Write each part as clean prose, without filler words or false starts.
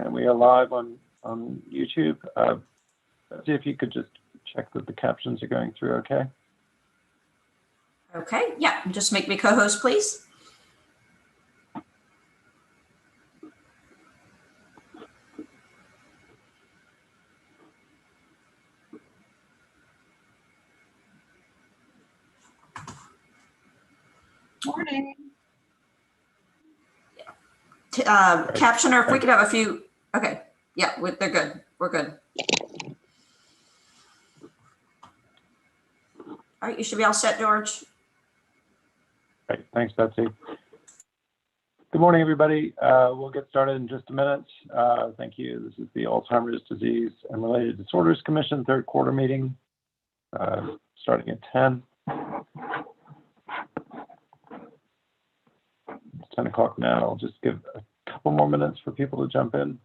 And we are live on YouTube. See if you could just check that the captions are going through okay. Okay, yeah, just make me co-host, please. Morning. Captioner, if we could have a few. Okay, yeah, they're good. We're good. All right, you should be all set, George. Great, thanks, Betsy. Good morning, everybody. We'll get started in just a minute. Thank you. This is the Alzheimer's Disease and Related Disorders Commission third quarter meeting, starting at 10. It's 10 o'clock now. I'll just give a couple more minutes for people to jump in.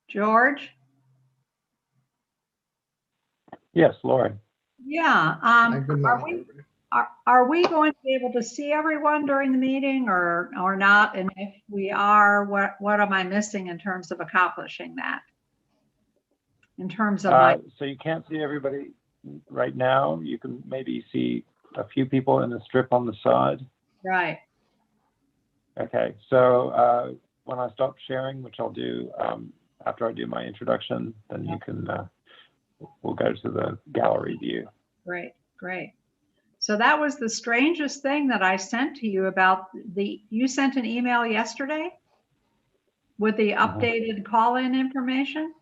George? Yes, Lori. Yeah. Are we going to be able to see everyone during the meeting or not? And if we are, what am I missing in terms of accomplishing that? In terms of so you can't see everybody right now. You can maybe see a few people in the strip on the side. Right. Okay, so when I stop sharing, which I'll do after I do my introduction, then you can, we'll go to the gallery view. Great, great. So that was the strangest thing that I sent to you about you sent an email yesterday with the updated call-in information?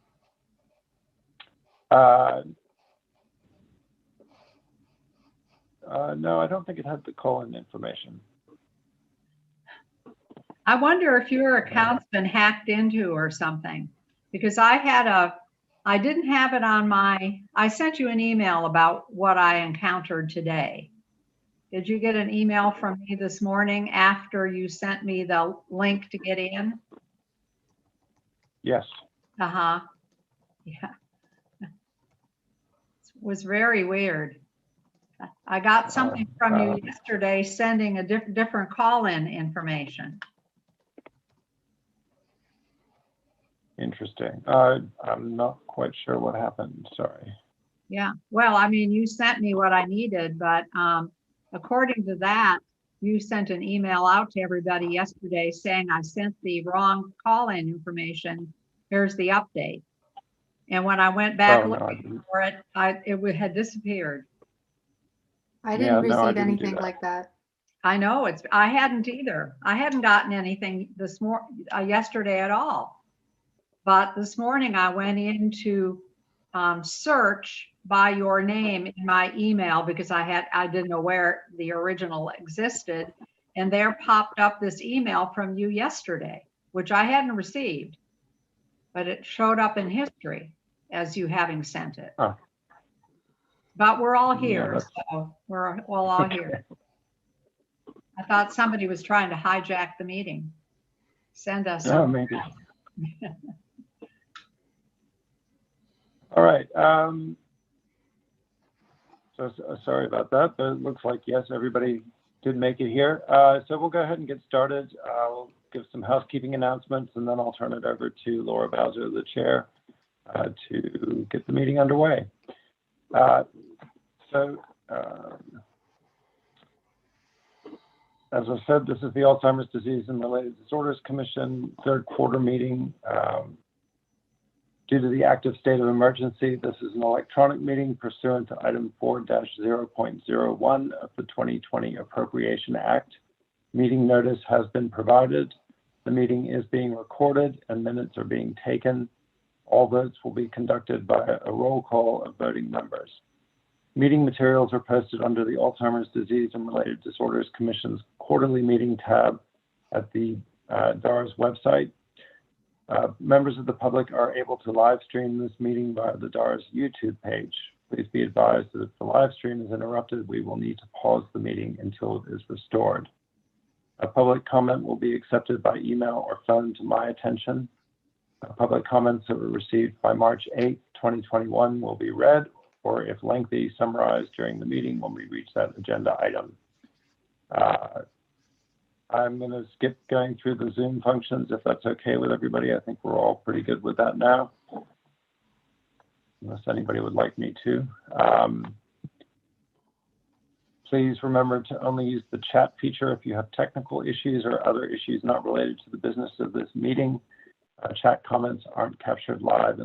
No, I don't think it had the call-in information. I wonder if your account's been hacked into or something, because I didn't have it on I sent you an email about what I encountered today. Did you get an email from me this morning after you sent me the link to get in? Yes. Yeah. It was very weird. I got something from you yesterday sending a different call-in information. Interesting. I'm not quite sure what happened. Sorry. Yeah. Well, I mean, you sent me what I needed, but according to that, you sent an email out to everybody yesterday saying I sent the wrong call-in information. Here's the update. And when I went back looking for it, it had disappeared. I didn't receive anything like that. I know I hadn't either. I hadn't gotten anything yesterday at all. But this morning I went in to search by your name in my email because I didn't know where the original existed, and there popped up this email from you yesterday, which I hadn't received, but it showed up in history as you having sent it. Oh. But we're all here, so we're all here. I thought somebody was trying to hijack the meeting. Send us. Oh, maybe. All right. So sorry about that, but it looks like, yes, everybody did make it here. So we'll go ahead and get started. We'll give some housekeeping announcements, and then I'll turn it over to Laura Bowser, the chair, to get the meeting underway. As I said, this is the Alzheimer's Disease and Related Disorders Commission third quarter meeting. Due to the active state of emergency, this is an electronic meeting pursuant to item 4-0.01 of the 2020 Appropriation Act. Meeting notice has been provided. The meeting is being recorded and minutes are being taken. All votes will be conducted by a roll call of voting members. Meeting materials are posted under the Alzheimer's Disease and Related Disorders Commission's quarterly meeting tab at the DARS website. Members of the public are able to live stream this meeting via the DARS YouTube page. Please be advised that if the live stream is interrupted, we will need to pause the meeting until it is restored. A public comment will be accepted by email or phone to my attention. Public comments that were received by March 8, 2021 will be read, or if lengthy, summarized during the meeting when we reach that agenda item. I'm going to skip going through the Zoom functions if that's okay with everybody. I think we're all pretty good with that now, unless anybody would like me to. Please remember to only use the chat feature if you have technical issues or other issues not related to the business of this meeting. Chat comments aren't captured live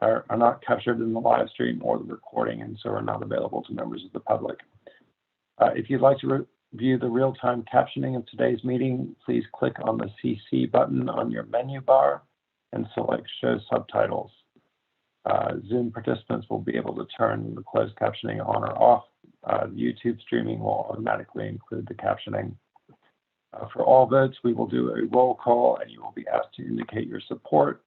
are not captured in the live stream or the recording, and so are not available to members of the public. If you'd like to view the real-time captioning of today's meeting, please click on the CC button on your menu bar and select Show Subtitles. Zoom participants will be able to turn the closed captioning on or off. YouTube streaming will automatically include the captioning. For all votes, we will do a roll call, and you will be asked to indicate your support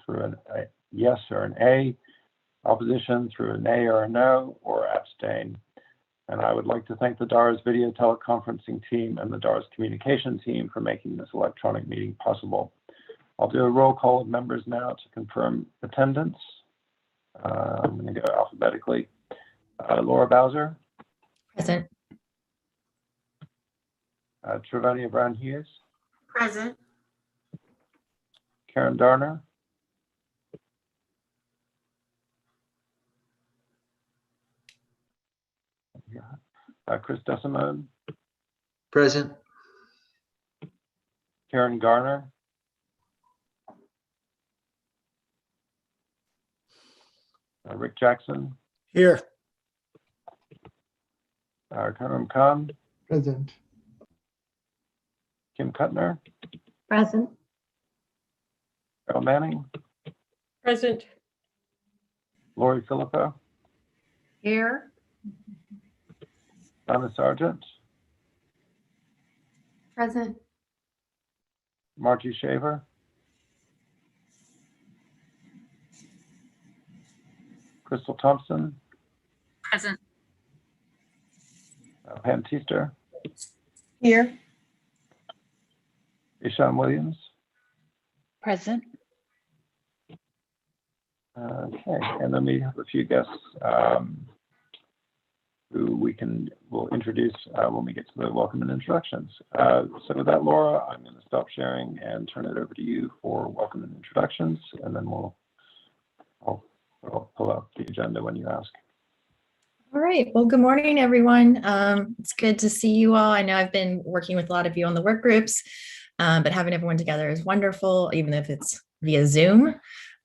through a yes or an A, opposition through a nay or a no, or abstain. And I would like to thank the DARS video teleconferencing team and the DARS communication team for making this electronic meeting possible. I'll do a roll call of members now to confirm attendance. I'm going to go alphabetically. Laura Bowser. Present. Trevania Brown Hughes. Present. Karen Darner. Chris Desimone. Present. Karen Garner. Rick Jackson. Here. Karim Khan. Present. Kim Kuttner. Present. Carol Manning. Present. Lori Filippo. Here. Donna Sargent. Present. Margie Shaver. Crystal Thompson. Present. Pam Teaster. Here. Ishan Williams. Present. Okay, and then we have a few guests who we'll introduce when we get to the welcome and introductions. So with that, Laura, I'm going to stop sharing and turn it over to you for welcome and introductions, and then I'll pull up the agenda when you ask. All right. Well, good morning, everyone. It's good to see you all. I know I've been working with a lot of you on the work groups, but having everyone together is wonderful, even if it's via Zoom.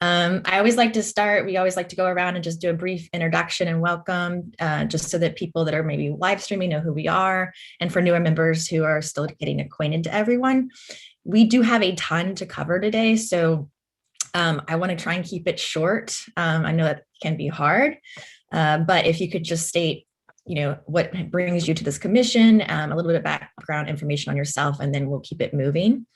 I always like to start, we always like to go around and just do a brief introduction and welcome, just so that people that are maybe live streaming know who we are. And for newer members who are still getting acquainted to everyone, we do have a ton to cover today. So I want to try and keep it short. I know that can be hard, but if you could just state, what brings you to this commission, a little bit of background information on yourself, and then we'll keep it moving.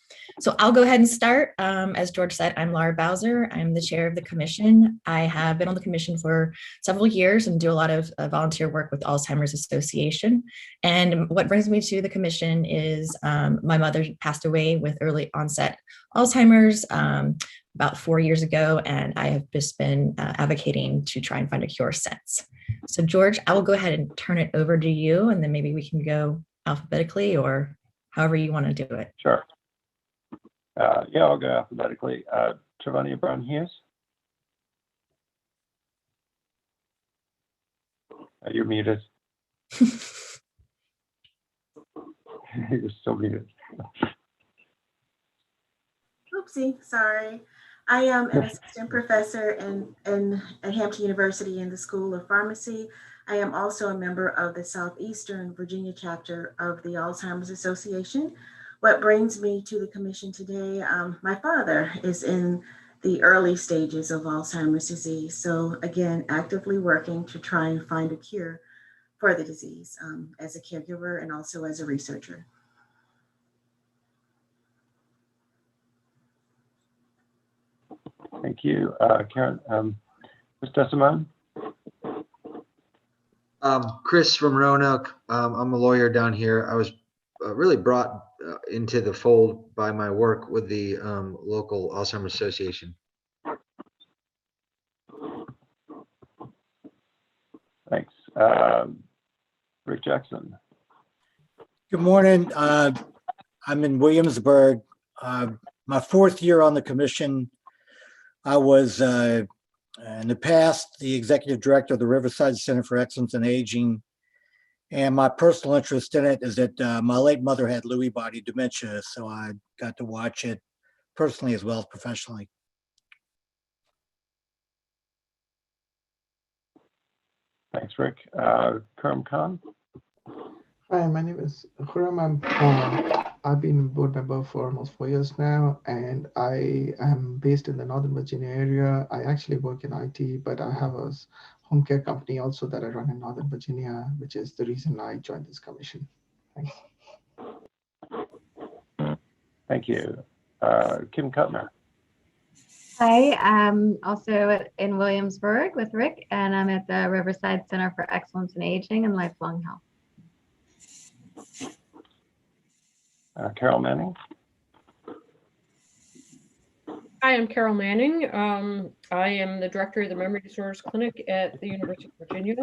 So I'll go ahead and start. As George said, I'm Laura Bowser. I'm the chair of the commission. I have been on the commission for several years and do a lot of volunteer work with Alzheimer's Association. And what brings me to the commission is my mother passed away with early onset Alzheimer's about 4 years ago, and I have just been advocating to try and find a cure since. So George, I will go ahead and turn it over to you, and then maybe we can go alphabetically or however you want to do it. Sure. Yeah, I'll go alphabetically. Trevania Brown Hughes. You're muted. You're still muted. Oopsie, sorry. I am an assistant professor at Hampton University in the School of Pharmacy. I am also a member of the Southeastern Virginia chapter of the Alzheimer's Association. What brings me to the commission today, my father is in the early stages of Alzheimer's disease. So again, actively working to try and find a cure for the disease as a caregiver and also as a researcher. Thank you, Karen. Chris Desimone. Chris from Roanoke. I'm a lawyer down here. I was really brought into the fold by my work with the local Alzheimer's Association. Thanks. Rick Jackson. Good morning. I'm in Williamsburg. My fourth year on the commission. I was in the past the executive director of the Riverside Center for Excellence in Aging. And my personal interest in it is that my late mother had Lewy body dementia, so I got to watch it personally as well as professionally. Thanks, Rick. Karam Khan. Hi, my name is Khurram. I've been a board member for almost 4 years now, and I am based in the Northern Virginia area. I actually work in IT, but I have a home care company also that I run in Northern Virginia, which is the reason I joined this commission. Thanks. Thank you. Kim Cutner. Hi, I'm also in Williamsburg with Rick, and I'm at the Riverside Center for Excellence in Aging and Lifelong Health. Carol Manning. Hi, I'm Carol Manning. I am the director of the Memory Disorders Clinic at the University of Virginia.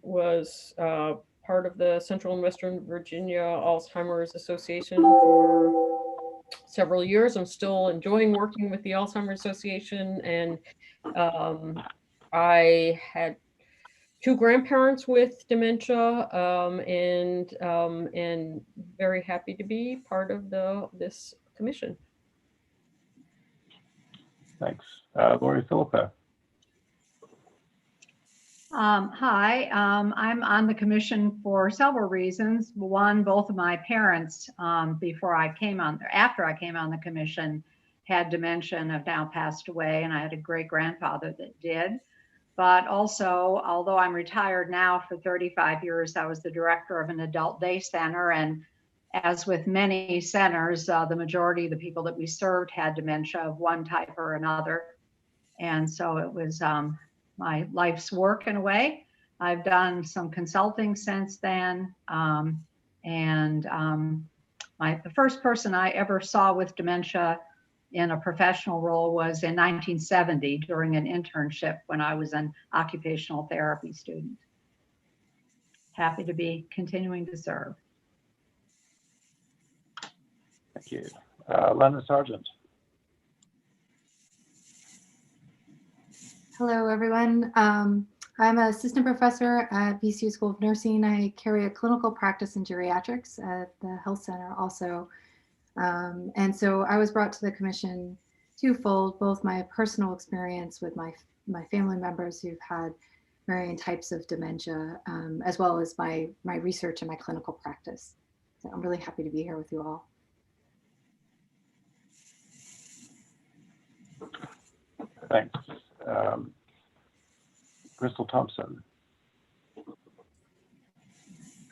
Was part of the Central and Western Virginia Alzheimer's Association for several years. I'm still enjoying working with the Alzheimer's Association, and I had 2 grandparents with dementia, and very happy to be part of this commission. Thanks. Lori Philippa. Hi, I'm on the commission for several reasons. One, both of my parents, after I came on the commission, had dementia and have now passed away, and I had a great grandfather that did. But also, although I'm retired now for 35 years, I was the director of an adult day center. And as with many centers, the majority of the people that we served had dementia of one type or another. And so it was my life's work in a way. I've done some consulting since then. The first person I ever saw with dementia in a professional role was in 1970 during an internship when I was an occupational therapy student. Happy to be continuing to serve. Thank you. Lena Sargent. Hello, everyone. I'm an assistant professor at VCU School of Nursing. I carry a clinical practice in geriatrics at the health center also. And so I was brought to the commission twofold, both my personal experience with my family members who've had varying types of dementia, as well as my research and my clinical practice. So I'm really happy to be here with you all. Thanks. Crystal Thompson. Good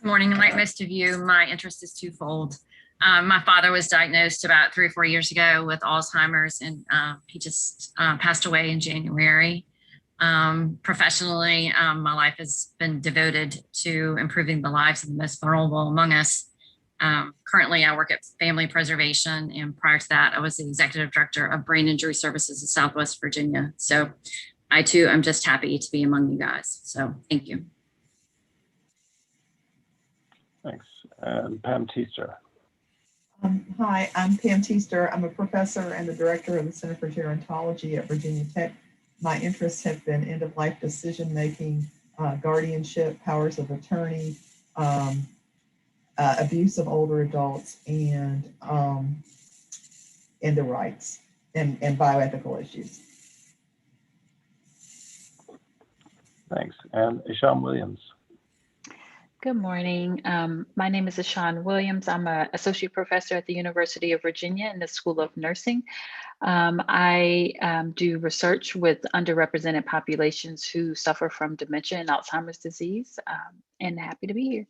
morning. And like most of you, my interest is twofold. My father was diagnosed about 3 or 4 years ago with Alzheimer's, and he just passed away in January. Professionally, my life has been devoted to improving the lives of the most vulnerable among us. Currently, I work at Family Preservation, and prior to that, I was the executive director of Brain Injury Services in Southwest Virginia. So I too am just happy to be among you guys. So thank you. Thanks. And Pam Teaster. Hi, I'm Pam Teaster. I'm a professor and the director of the Center for Gerontology at Virginia Tech. My interests have been end-of-life decision-making, guardianship, powers of attorney, abuse of older adults, and the rights and bioethical issues. Thanks. And Isham Williams. Good morning. My name is Ashan Williams. I'm an associate professor at the University of Virginia in the School of Nursing. I do research with underrepresented populations who suffer from dementia and Alzheimer's disease, and happy to be here.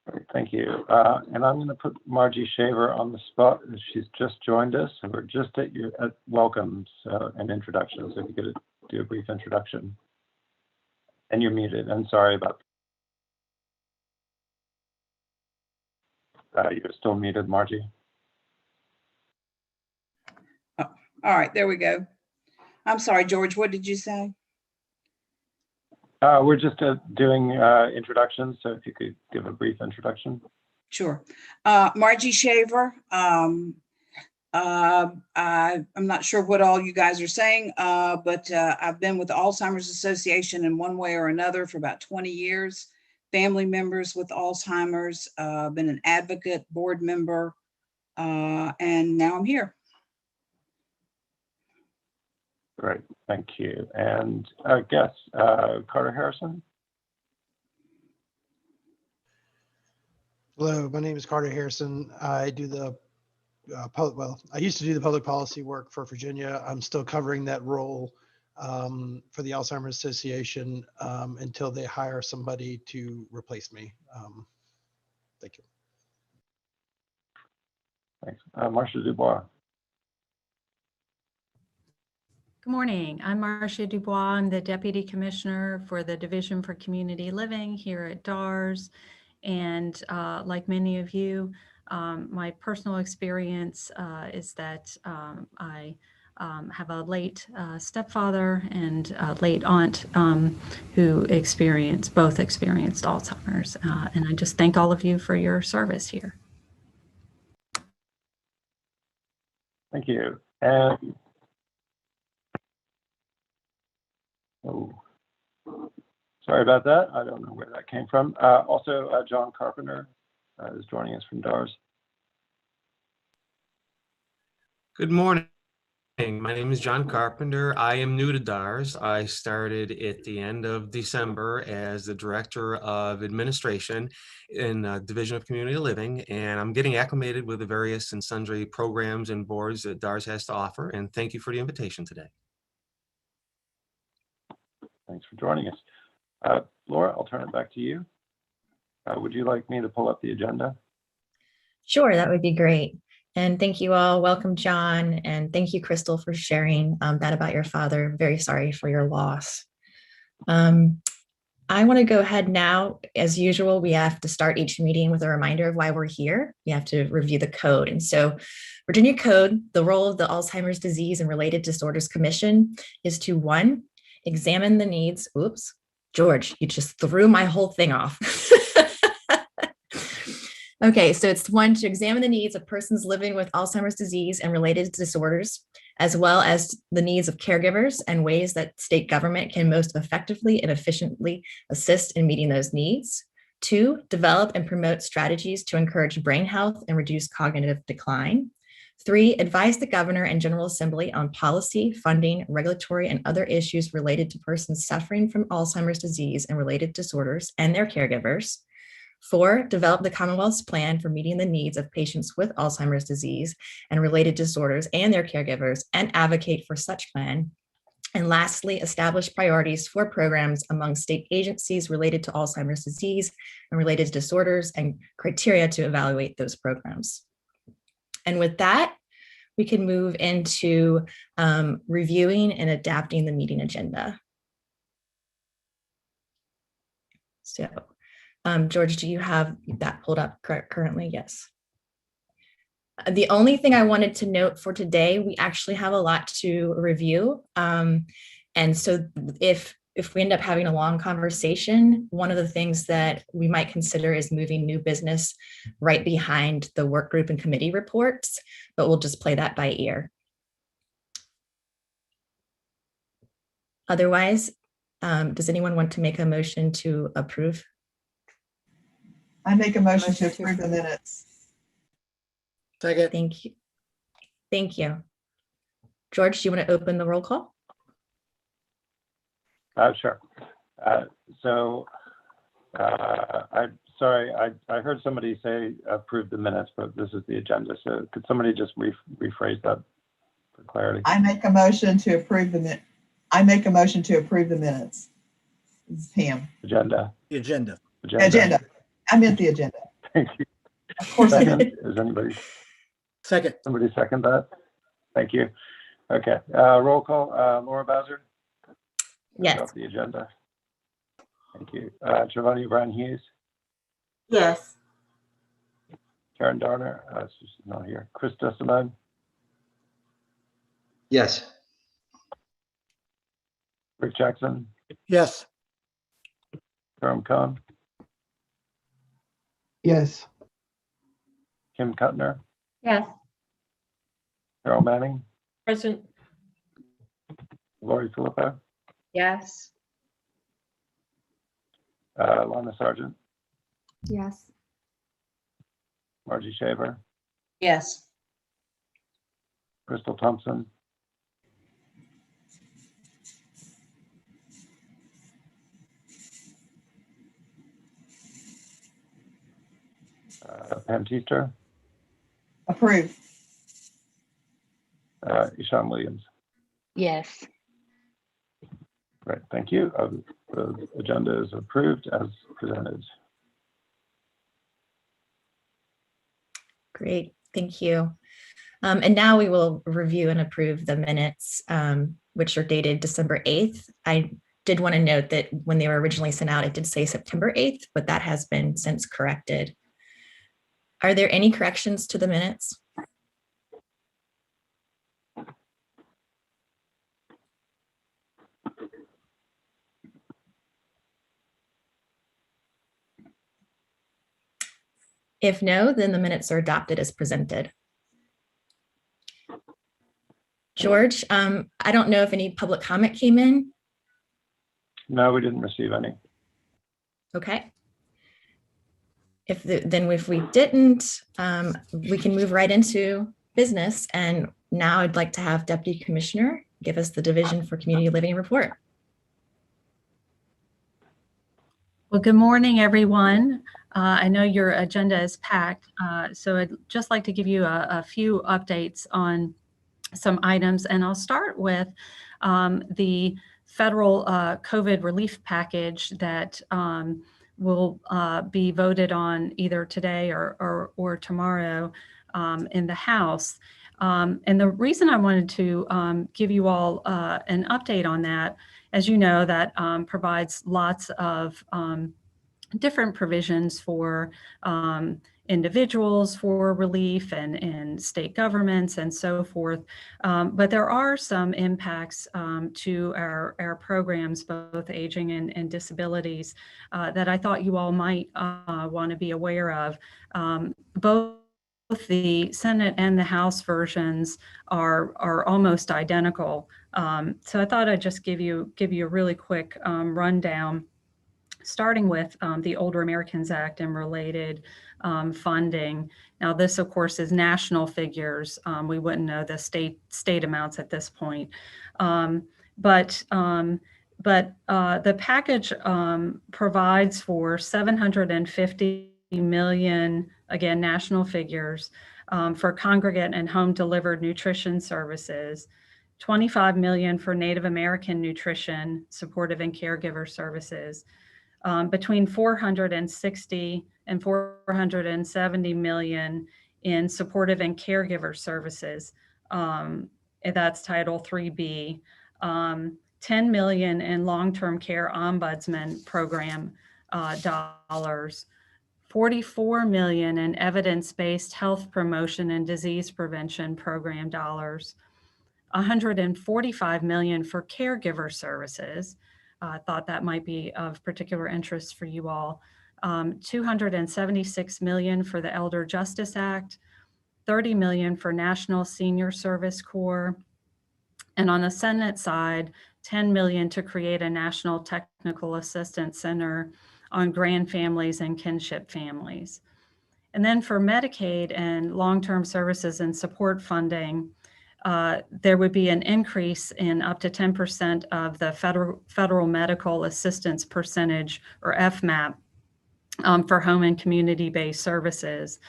Great, thank you. And I'm going to put Margie Shaver on the spot. She's just joined us, and we're just at your welcome and introduction. So if you could do a brief introduction. And you're muted. I'm sorry about that. You're still muted, Margie. Oh, all right, there we go. I'm sorry, George, what did you say? We're just doing introductions, so if you could give a brief introduction. Sure. Margie Shaver. I'm not sure what all you guys are saying, but I've been with the Alzheimer's Association in one way or another for about 20 years. Family members with Alzheimer's, been an advocate, board member, and now I'm here. Great, thank you. And guest, Carter Harrison. Hello, my name is Carter Harrison. I do the I used to do the public policy work for Virginia. I'm still covering that role for the Alzheimer's Association until they hire somebody to replace me. Thank you. Thanks. Marcia Dubois. Good morning. I'm Marcia Dubois. I'm the Deputy Commissioner for the Division for Community Living here at DARS. And like many of you, my personal experience is that I have a late stepfather and a late aunt who both experienced Alzheimer's. And I just thank all of you for your service here. Thank you. And oh, sorry about that. I don't know where that came from. Also, John Carpenter is joining us from DARS. Good morning. My name is John Carpenter. I am new to DARS. I started at the end of December as the Director of Administration in Division of Community Living, and I'm getting acclimated with the various and sundry programs and boards that DARS has to offer, and thank you for the invitation today. Thanks for joining us. Laura, I'll turn it back to you. Would you like me to pull up the agenda? Sure, that would be great. And thank you all. Welcome, John. And thank you, Crystal, for sharing that about your father. Very sorry for your loss. I want to go ahead now. As usual, we have to start each meeting with a reminder of why we're here. We have to review the code. And so Virginia Code, the role of the Alzheimer's Disease and Related Disorders Commission is to 1, examine the needs. Oops, George, you just threw my whole thing off. Okay, so it's 1, to examine the needs of persons living with Alzheimer's disease and related disorders, as well as the needs of caregivers and ways that state government can most effectively and efficiently assist in meeting those needs. 2, develop and promote strategies to encourage brain health and reduce cognitive decline. 3, advise the governor and General Assembly on policy, funding, regulatory, and other issues related to persons suffering from Alzheimer's disease and related disorders and their caregivers. 4, develop the Commonwealth's plan for meeting the needs of patients with Alzheimer's disease and related disorders and their caregivers and advocate for such plan. And lastly, establish priorities for programs among state agencies related to Alzheimer's disease and related disorders and criteria to evaluate those programs. And with that, we can move into reviewing and adapting the meeting agenda. So, George, do you have that pulled up currently? Yes. The only thing I wanted to note for today, we actually have a lot to review. And so if we end up having a long conversation, one of the things that we might consider is moving new business right behind the work group and committee reports, but we'll just play that by ear. Otherwise, does anyone want to make a motion to approve? I make a motion to approve the minutes. Second. Thank you. Thank you. George, do you want to open the roll call? Sure. I'm sorry, I heard somebody say approve the minutes, but this is the agenda. So could somebody just rephrase that for clarity? I make a motion to approve the minutes. I make a motion to approve the minutes. This is Pam. Agenda. The agenda. Agenda. I meant the agenda. Thank you. Of course I did. Is anybody? Second. Somebody second that? Thank you. Okay. Roll call. Laura Bowser? Yes. About the agenda. Thank you. Giovanni Brown Hughes, Yes. Karen Darner, she's not here. Krista Simone, Yes. Rick Jackson, Yes. Jerome Cohn, Yes. Kim Cutner, Yes. Carol Manning, Present. Lori Filippo, Yes. Lana Sargent, Yes. Margie Shaver, Yes. Crystal Thompson, Pam Teaster, Approved. Ishan Williams. Yes. Great, thank you. The agenda is approved as presented. Great, thank you. And now we will review and approve the minutes, which are dated December 8th. I did want to note that when they were originally sent out, it did say September 8th, but that has been since corrected. Are there any corrections to the minutes? If no, then the minutes are adopted as presented. George, I don't know if any public comment came in. No, we didn't receive any. Okay. Then if we didn't, we can move right into business. And now I'd like to have Deputy Commissioner give us the Division for Community Living report. Well, good morning, everyone. I know your agenda is packed, so I'd just like to give you a few updates on some items, and I'll start with the federal COVID relief package that will be voted on either today or tomorrow in the House. And the reason I wanted to give you all an update on that, as you know, that provides lots of different provisions for individuals for relief and state governments and so forth. But there are some impacts to our programs, both aging and disabilities, that I thought you all might want to be aware of. Both the Senate and the House versions are almost identical. So I thought I'd just give you a really quick rundown, starting with the Older Americans Act and related funding. Now, this, of course, is national figures. We wouldn't know the state amounts at this point. But the package provides for $750 million, again, national figures, for congregate and home delivered nutrition services, $25 million for Native American nutrition, supportive and caregiver services, between 460 and 470 million in supportive and caregiver services. That's Title 3B. 10 million in long-term care ombudsman program dollars. 44 million in evidence-based health promotion and disease prevention program dollars. 145 million for caregiver services. I thought that might be of particular interest for you all. 276 million for the Elder Justice Act, 30 million for National Senior Service Corps, and on the Senate side, 10 million to create a National Technical Assistance Center on grand families and kinship families. And then for Medicaid and long-term services and support funding, there would be an increase in up to 10% of the federal medical assistance percentage, or FMAP, for home and community-based services.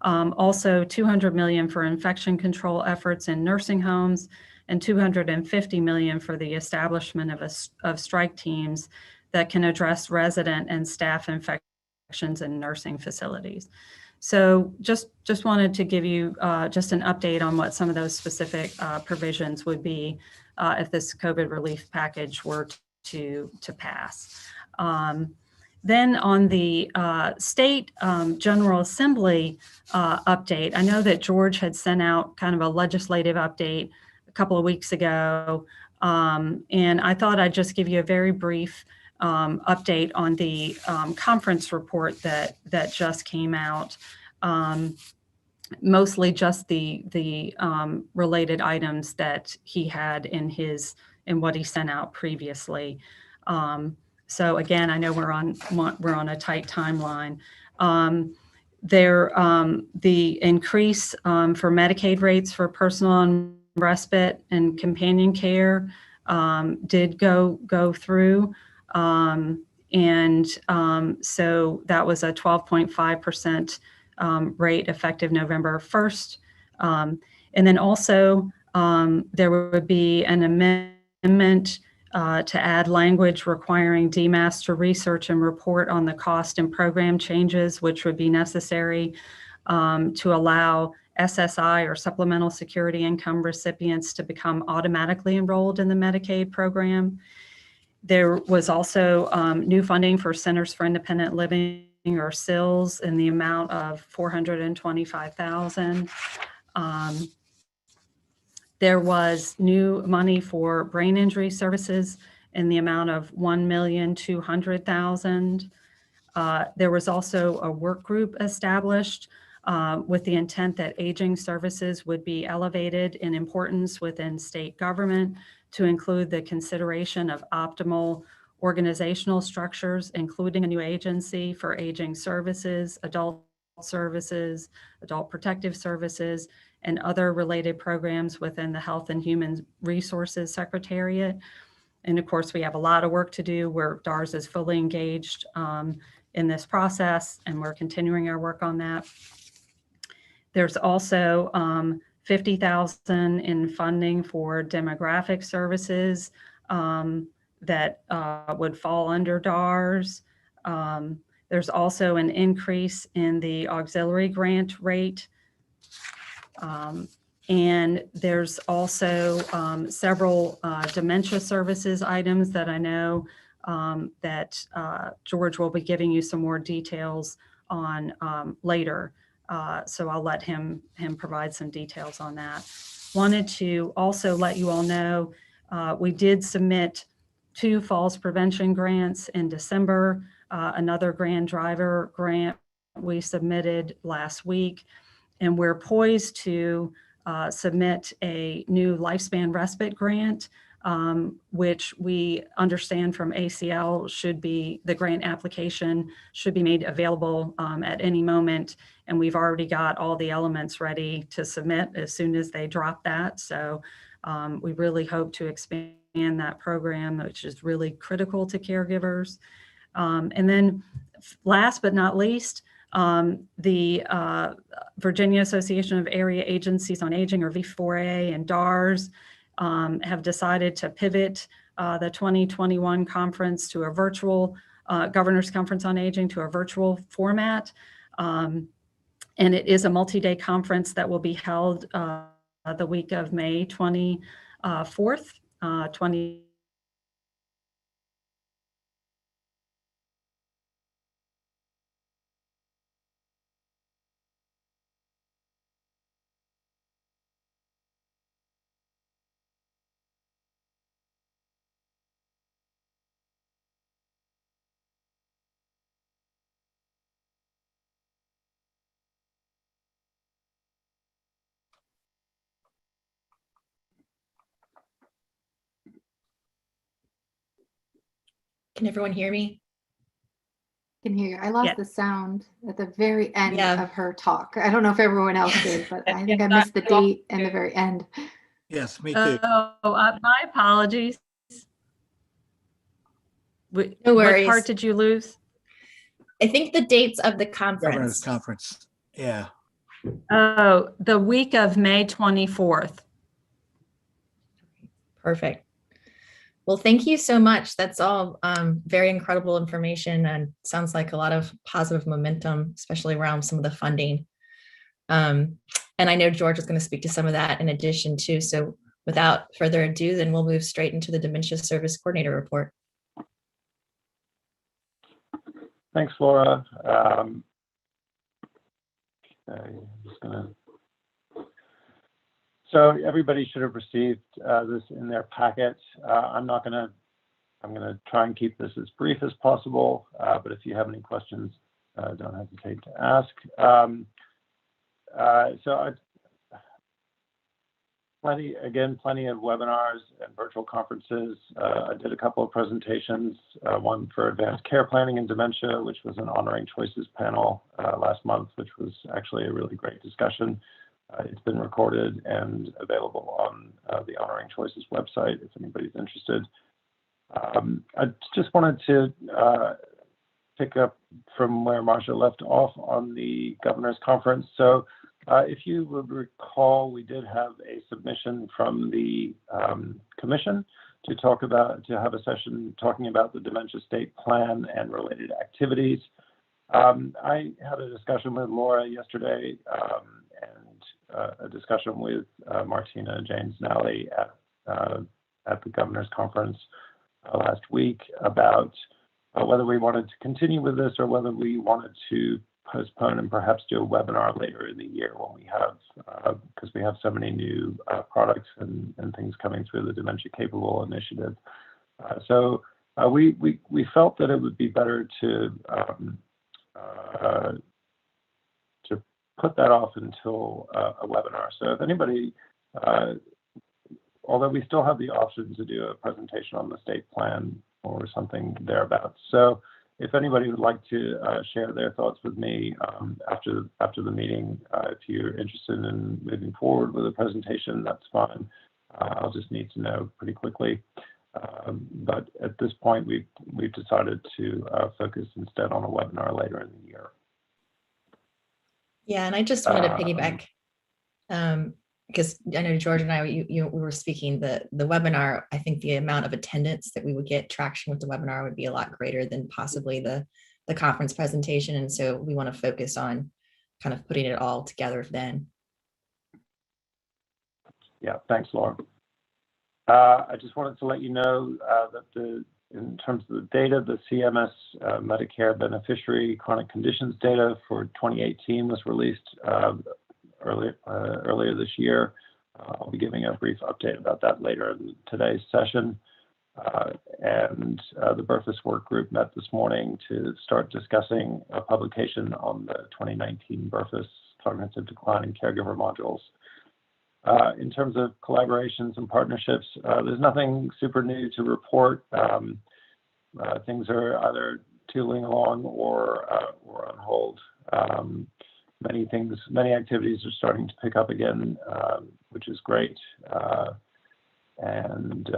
Also, 200 million for infection control efforts in nursing homes, and 250 million for the establishment of strike teams that can address resident and staff infections in nursing facilities. So just wanted to give you just an update on what some of those specific provisions would be if this COVID relief package were to pass. Then on the state General Assembly update, I know that George had sent out kind of a legislative update a couple of weeks ago. And I thought I'd just give you a very brief update on the conference report that just came out. Mostly just the related items that he had in what he sent out previously. So again, I know we're on a tight timeline. The increase for Medicaid rates for personal and respite and companion care did go through. So that was a 12.5% rate effective November 1st. And then also there would be an amendment to add language requiring DMAS to research and report on the cost and program changes, which would be necessary to allow SSI or supplemental security income recipients to become automatically enrolled in the Medicaid program. There was also new funding for Centers for Independent Living or CILS in the amount of $425,000. There was new money for brain injury services in the amount of $1,200,000. There was also a work group established with the intent that aging services would be elevated in importance within state government to include the consideration of optimal organizational structures, including a new agency for aging services, adult services, adult protective services, and other related programs within the Health and Human Resources Secretariat. And of course, we have a lot of work to do where DARS is fully engaged in this process, and we're continuing our work on that. There's also $50,000 in funding for demographic services that would fall under DARS. There's also an increase in the auxiliary grant rate. And there's also several dementia services items that I know that George will be giving you some more details on later. So I'll let him provide some details on that. Wanted to also let you all know we did submit 2 falls prevention grants in December, another grand driver grant we submitted last week, and we're poised to submit a new lifespan respite grant, which we understand from ACL the grant application should be made available at any moment. And we've already got all the elements ready to submit as soon as they drop that. So we really hope to expand that program, which is really critical to caregivers. And then last but not least, the Virginia Association of Area Agencies on Aging, or V4A, and DARS have decided to pivot the 2021 conference to a virtual Governor's Conference on Aging to a virtual format. And it is a multi-day conference that will be held the week of May 24th, 20. Can everyone hear me? Can hear you. I lost Yeah. the sound at the very end Yeah. of her talk. I don't know if everyone else did, but I think I missed the date and the very end. Yes, me too. My apologies. No What worries. part did you lose? I think the dates of the Governor's conference. Conference. Yeah. Oh, the week of May 24th. Perfect. Well, thank you so much. That's all very incredible information, and sounds like a lot of positive momentum, especially around some of the funding. And I know George is going to speak to some of that in addition too. So without further ado, then we'll move straight into the Dementia Service Coordinator report. Thanks, Laura. Okay, I'm just gonna. So everybody should have received this in their packet. I'm gonna try and keep this as brief as possible, but if you have any questions, don't hesitate to ask. Plenty of webinars and virtual conferences. I did a couple of presentations, one for advanced care planning and dementia, which was an honoring choices panel last month, which was actually a really great discussion. It's been recorded and available on the Honoring Choices website if anybody's interested. I just wanted to pick up from where Marcia left off on the governor's conference. So if you would recall, we did have a submission from the commission to have a session talking about the dementia state plan and related activities. I had a discussion with Laura yesterday and a discussion with Martina James Nally at the governor's conference last week about whether we wanted to continue with this or whether we wanted to postpone and perhaps do a webinar later in the year when we have, because we have so many new products and things coming through the Dementia Capable initiative. So we felt that it would be better to put that off until a webinar. So if anybody, although we still have the option to do a presentation on the state plan or something thereabouts. So if anybody would like to share their thoughts with me after the meeting, if you're interested in moving forward with a presentation, that's fine. I'll just need to know pretty quickly. But at this point, we've decided to focus instead on a webinar later in the year. Yeah, and I just wanted to piggyback because I know George and I, we were speaking the webinar. I think the amount of attendance that we would get traction with the webinar would be a lot greater than possibly the conference presentation, and so we want to focus on kind of putting it all together then. Yeah, thanks, Laura. I just wanted to let you know that in terms of the data, the CMS Medicare beneficiary chronic conditions data for 2018 was released earlier this year. I'll be giving a brief update about that later in today's session. And the Berthas work group met this morning to start discussing a publication on the 2019 Berthas cognitive decline and caregiver modules. In terms of collaborations and partnerships, there's nothing super new to report. Things are either tooling along or on hold. Many activities are starting to pick up again, which is great. And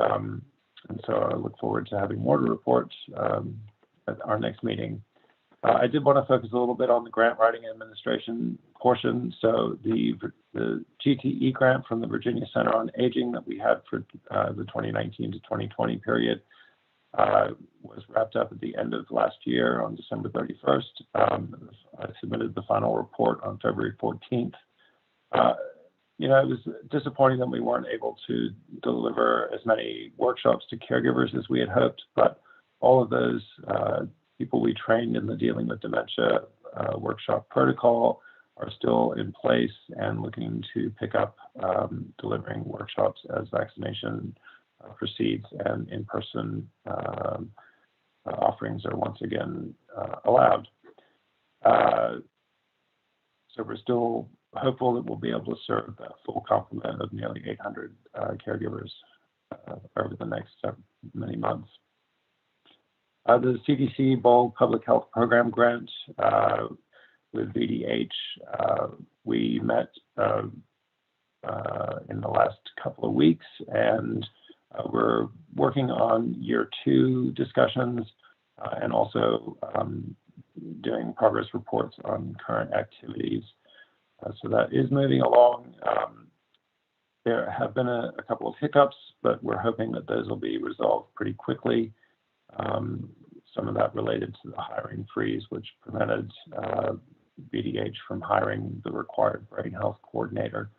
so I look forward to having more to report at our next meeting. I did want to focus a little bit on the grant writing administration portion. So the GTE grant from the Virginia Center on Aging that we had for the 2019 to 2020 period was wrapped up at the end of last year on December 31st. I submitted the final report on February 14th. It was disappointing that we weren't able to deliver as many workshops to caregivers as we had hoped, but all of those people we trained in the Dealing with Dementia workshop protocol are still in place and looking to pick up delivering workshops as vaccination proceeds and in-person offerings are once again allowed. So we're still hopeful that we'll be able to serve the full complement of nearly 800 caregivers over the next many months. The CDC Bold Public Health Program grant with VDH, we met in the last couple of weeks, and we're working on year 2 discussions and also doing progress reports on current activities. So that is moving along. There have been a couple of hiccups, but we're hoping that those will be resolved pretty quickly. Some of that related to the hiring freeze, which prevented VDH from hiring the required brain health coordinator.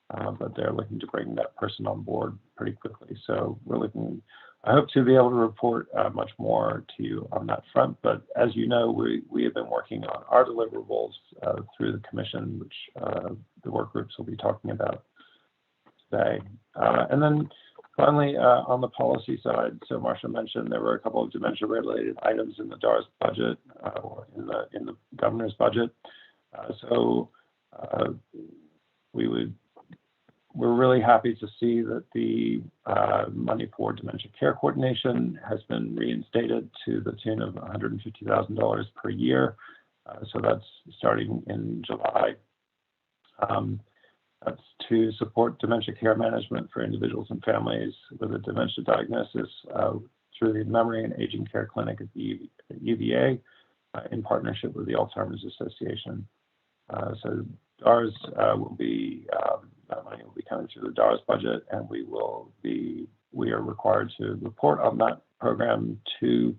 But they're looking to bring that person on board pretty quickly. So we're looking I hope to be able to report much more to you on that front, but as you know, we have been working on our deliverables through the commission, which the work groups will be talking about today. And then finally, on the policy side, so Marcia mentioned there were a couple of dementia-related items in the DARS budget, or in the governor's budget. We're really happy to see that the money for dementia care coordination has been reinstated to the tune of $150,000 per year. So that's starting in July. That's to support dementia care management for individuals and families with a dementia diagnosis through the Memory and Aging Care Clinic at the UVA in partnership with the Alzheimer's Association. So DARS that money will be coming through the DARS budget, and we are required to report on that program to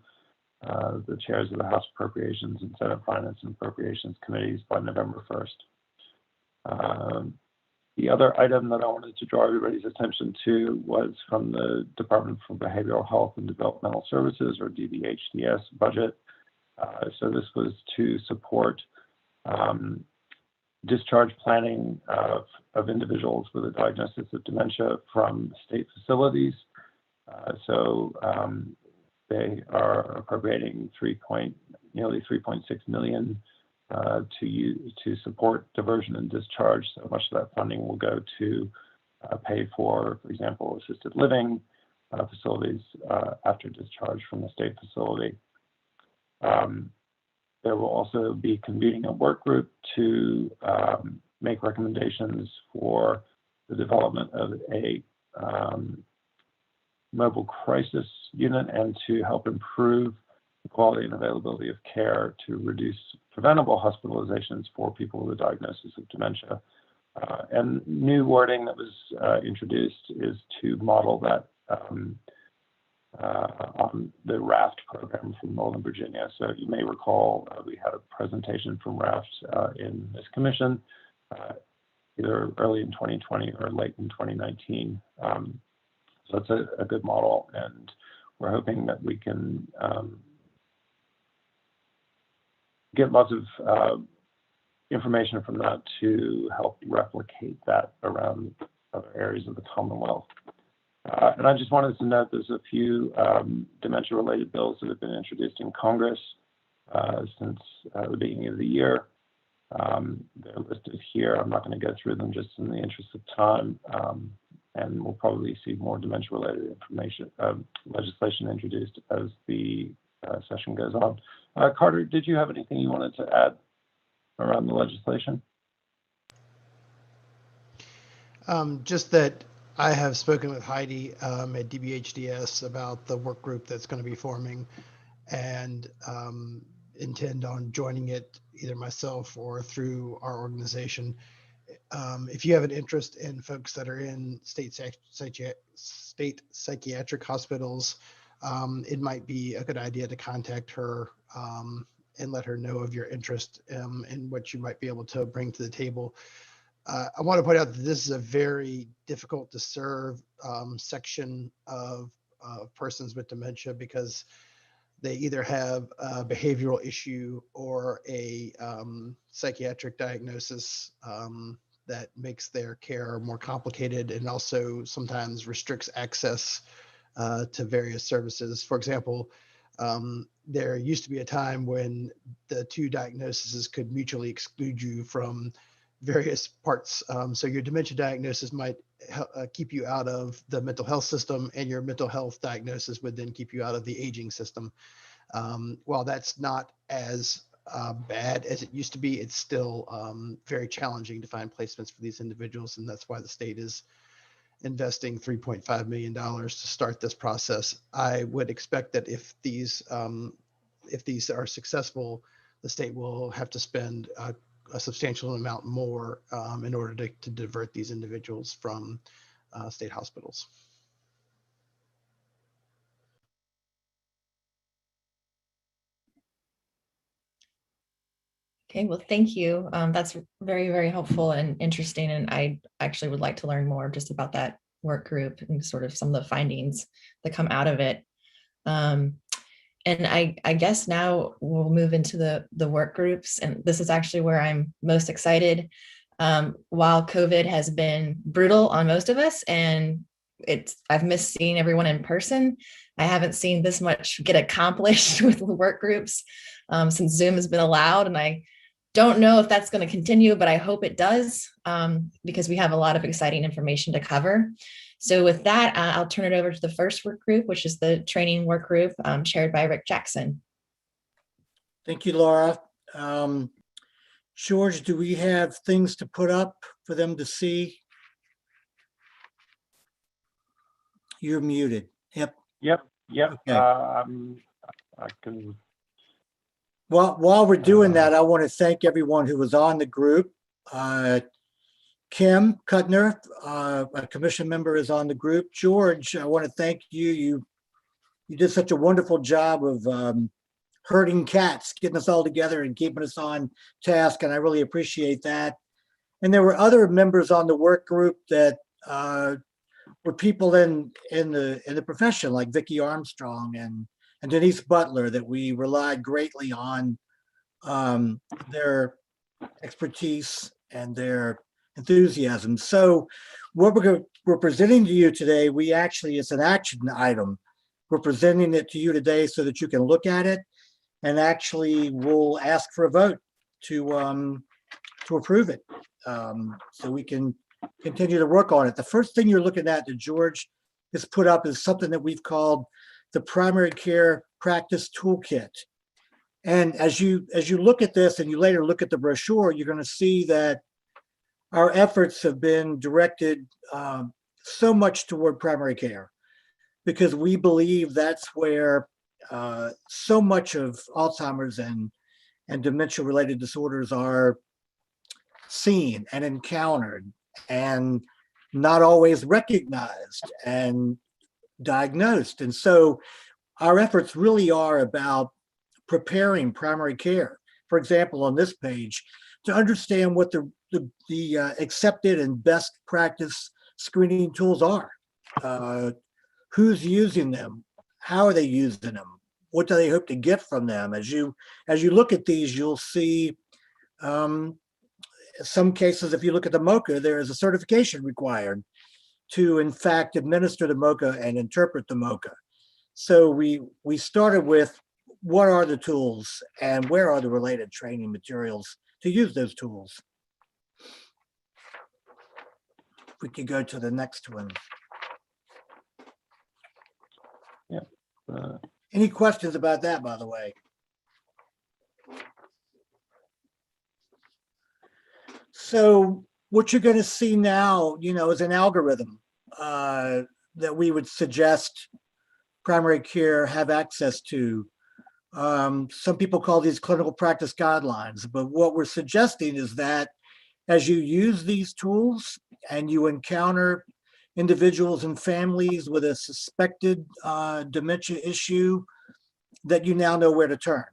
the chairs of the House Appropriations and Senate Finance and Appropriations Committees by November 1st. The other item that I wanted to draw everybody's attention to was from the Department for Behavioral Health and Developmental Services, or DBHDS budget. So this was to support discharge planning of individuals with a diagnosis of dementia from state facilities. They are appropriating nearly 3.6 million to support diversion and discharge. So much of that funding will go to pay for example, assisted living facilities after discharge from the state facility. There will also be convening a work group to make recommendations for the development of a mobile crisis unit and to help improve the quality and availability of care to reduce preventable hospitalizations for people with a diagnosis of dementia. And new wording that was introduced is to model that on the RAFT program from Northern Virginia. So you may recall we had a presentation from RAFT in this commission, either early in 2020 or late in 2019. So it's a good model, and we're hoping that we can get lots of information from that to help replicate that around other areas of the Commonwealth. And I just wanted to note there's a few dementia-related bills that have been introduced in Congress since the beginning of the year. They're listed here. I'm not going to go through them just in the interest of time. And we'll probably see more dementia-related legislation introduced as the session goes on. Carter, did you have anything you wanted to add around the legislation? Just that I have spoken with Heidi at DBHDS about the work group that's going to be forming, and intend on joining it either myself or through our organization. If you have an interest in folks that are in state psychiatric hospitals, it might be a good idea to contact her and let her know of your interest in what you might be able to bring to the table. I want to point out that this is a very difficult to serve section of persons with dementia, because they either have a behavioral issue or a psychiatric diagnosis that makes their care more complicated, and also sometimes restricts access to various services. For example, there used to be a time when the two diagnoses could mutually exclude you from various parts. So your dementia diagnosis might keep you out of the mental health system, and your mental health diagnosis would then keep you out of the aging system. While that's not as bad as it used to be, it's still very challenging to find placements for these individuals, and that's why the state is investing $3.5 million to start this process. I would expect that if these are successful, the state will have to spend a substantial amount more in order to divert these individuals from state hospitals. Okay, well, thank you. That's very, very helpful and interesting. And I actually would like to learn more just about that work group and sort of some of the findings that come out of it. And I guess now we'll move into the work groups. And this is actually where I'm most excited. While COVID has been brutal on most of us, and I've missed seeing everyone in person, I haven't seen this much get accomplished with the work groups since Zoom has been allowed. And I don't know if that's going to continue, but I hope it does, because we have a lot of exciting information to cover. So with that, I'll turn it over to the first work group, which is the training work group, chaired by Rick Jackson. Thank you, Laura. George, do we have things to put up for them to see? You're muted. Yep. Okay. I can. While we're doing that, I want to thank everyone who was on the group. Kim Kuttner, a commission member, is on the group. George, I want to thank you. You did such a wonderful job of herding cats, getting us all together and keeping us on task, and I really appreciate that. And there were other members on the work group that were people in the profession, like Vicki Armstrong and Denise Butler, that we relied greatly on their expertise and their enthusiasm. So what we're presenting to you today, it's an action item. We're presenting it to you today so that you can look at it, and actually we'll ask for a vote to approve it, so we can continue to work on it. The first thing you're looking at that George has put up is something that we've called the Primary Care Practice Toolkit. And as you look at this and you later look at the brochure, you're going to see that our efforts have been directed so much toward primary care, because we believe that's where so much of Alzheimer's and dementia-related disorders are seen and encountered and not always recognized and diagnosed. And so our efforts really are about preparing primary care, for example, on this page, to understand what the accepted and best practice screening tools are. Who's using them? How are they using them? What do they hope to get from them? As you look at these, you'll see some cases, if you look at the MOCA, there is a certification required to, in fact, administer the MOCA and interpret the MOCA. So we started with what are the tools and where are the related training materials to use those tools. If we could go to the next one. Yeah. Any questions about that, by the way? So what you're going to see now, is an algorithm that we would suggest primary care have access to. Some people call these clinical practice guidelines, but what we're suggesting is that as you use these tools and you encounter individuals and families with a suspected dementia issue, that you now know where to turn.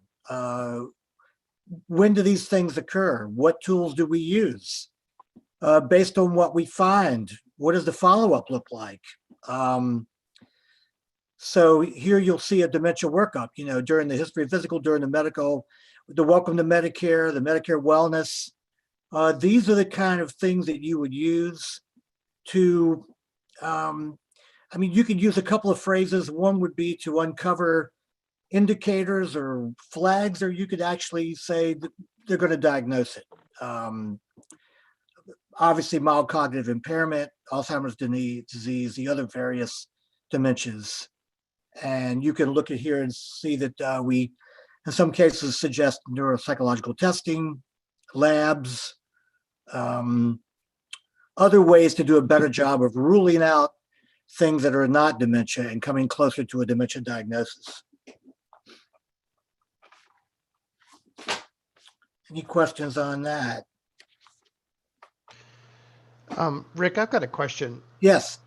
When do these things occur? What tools do we use? Based on what we find, what does the follow-up look like? So here you'll see a dementia workup, during the history of physical, during the medical, the welcome to Medicare, the Medicare wellness. These are the kind of things that you would use to, you could use a couple of phrases. One would be to uncover indicators or flags, or you could actually say that they're going to diagnose it. Obviously, mild cognitive impairment, Alzheimer's disease, the other various dementias. And you can look at here and see that we, in some cases, suggest neuropsychological testing, labs, other ways to do a better job of ruling out things that are not dementia and coming closer to a dementia diagnosis. Any questions on that? Rick, I've got a question. Yes.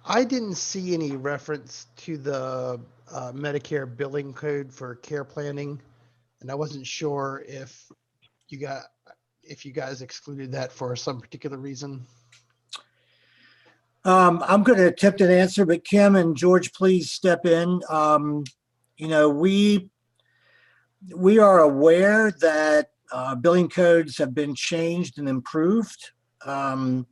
I didn't see any reference to the Medicare billing code for care planning, and I wasn't sure if you guys excluded that for some particular reason. I'm going to attempt an answer, but Kim and George, please step in. We are aware that billing codes have been changed and improved. That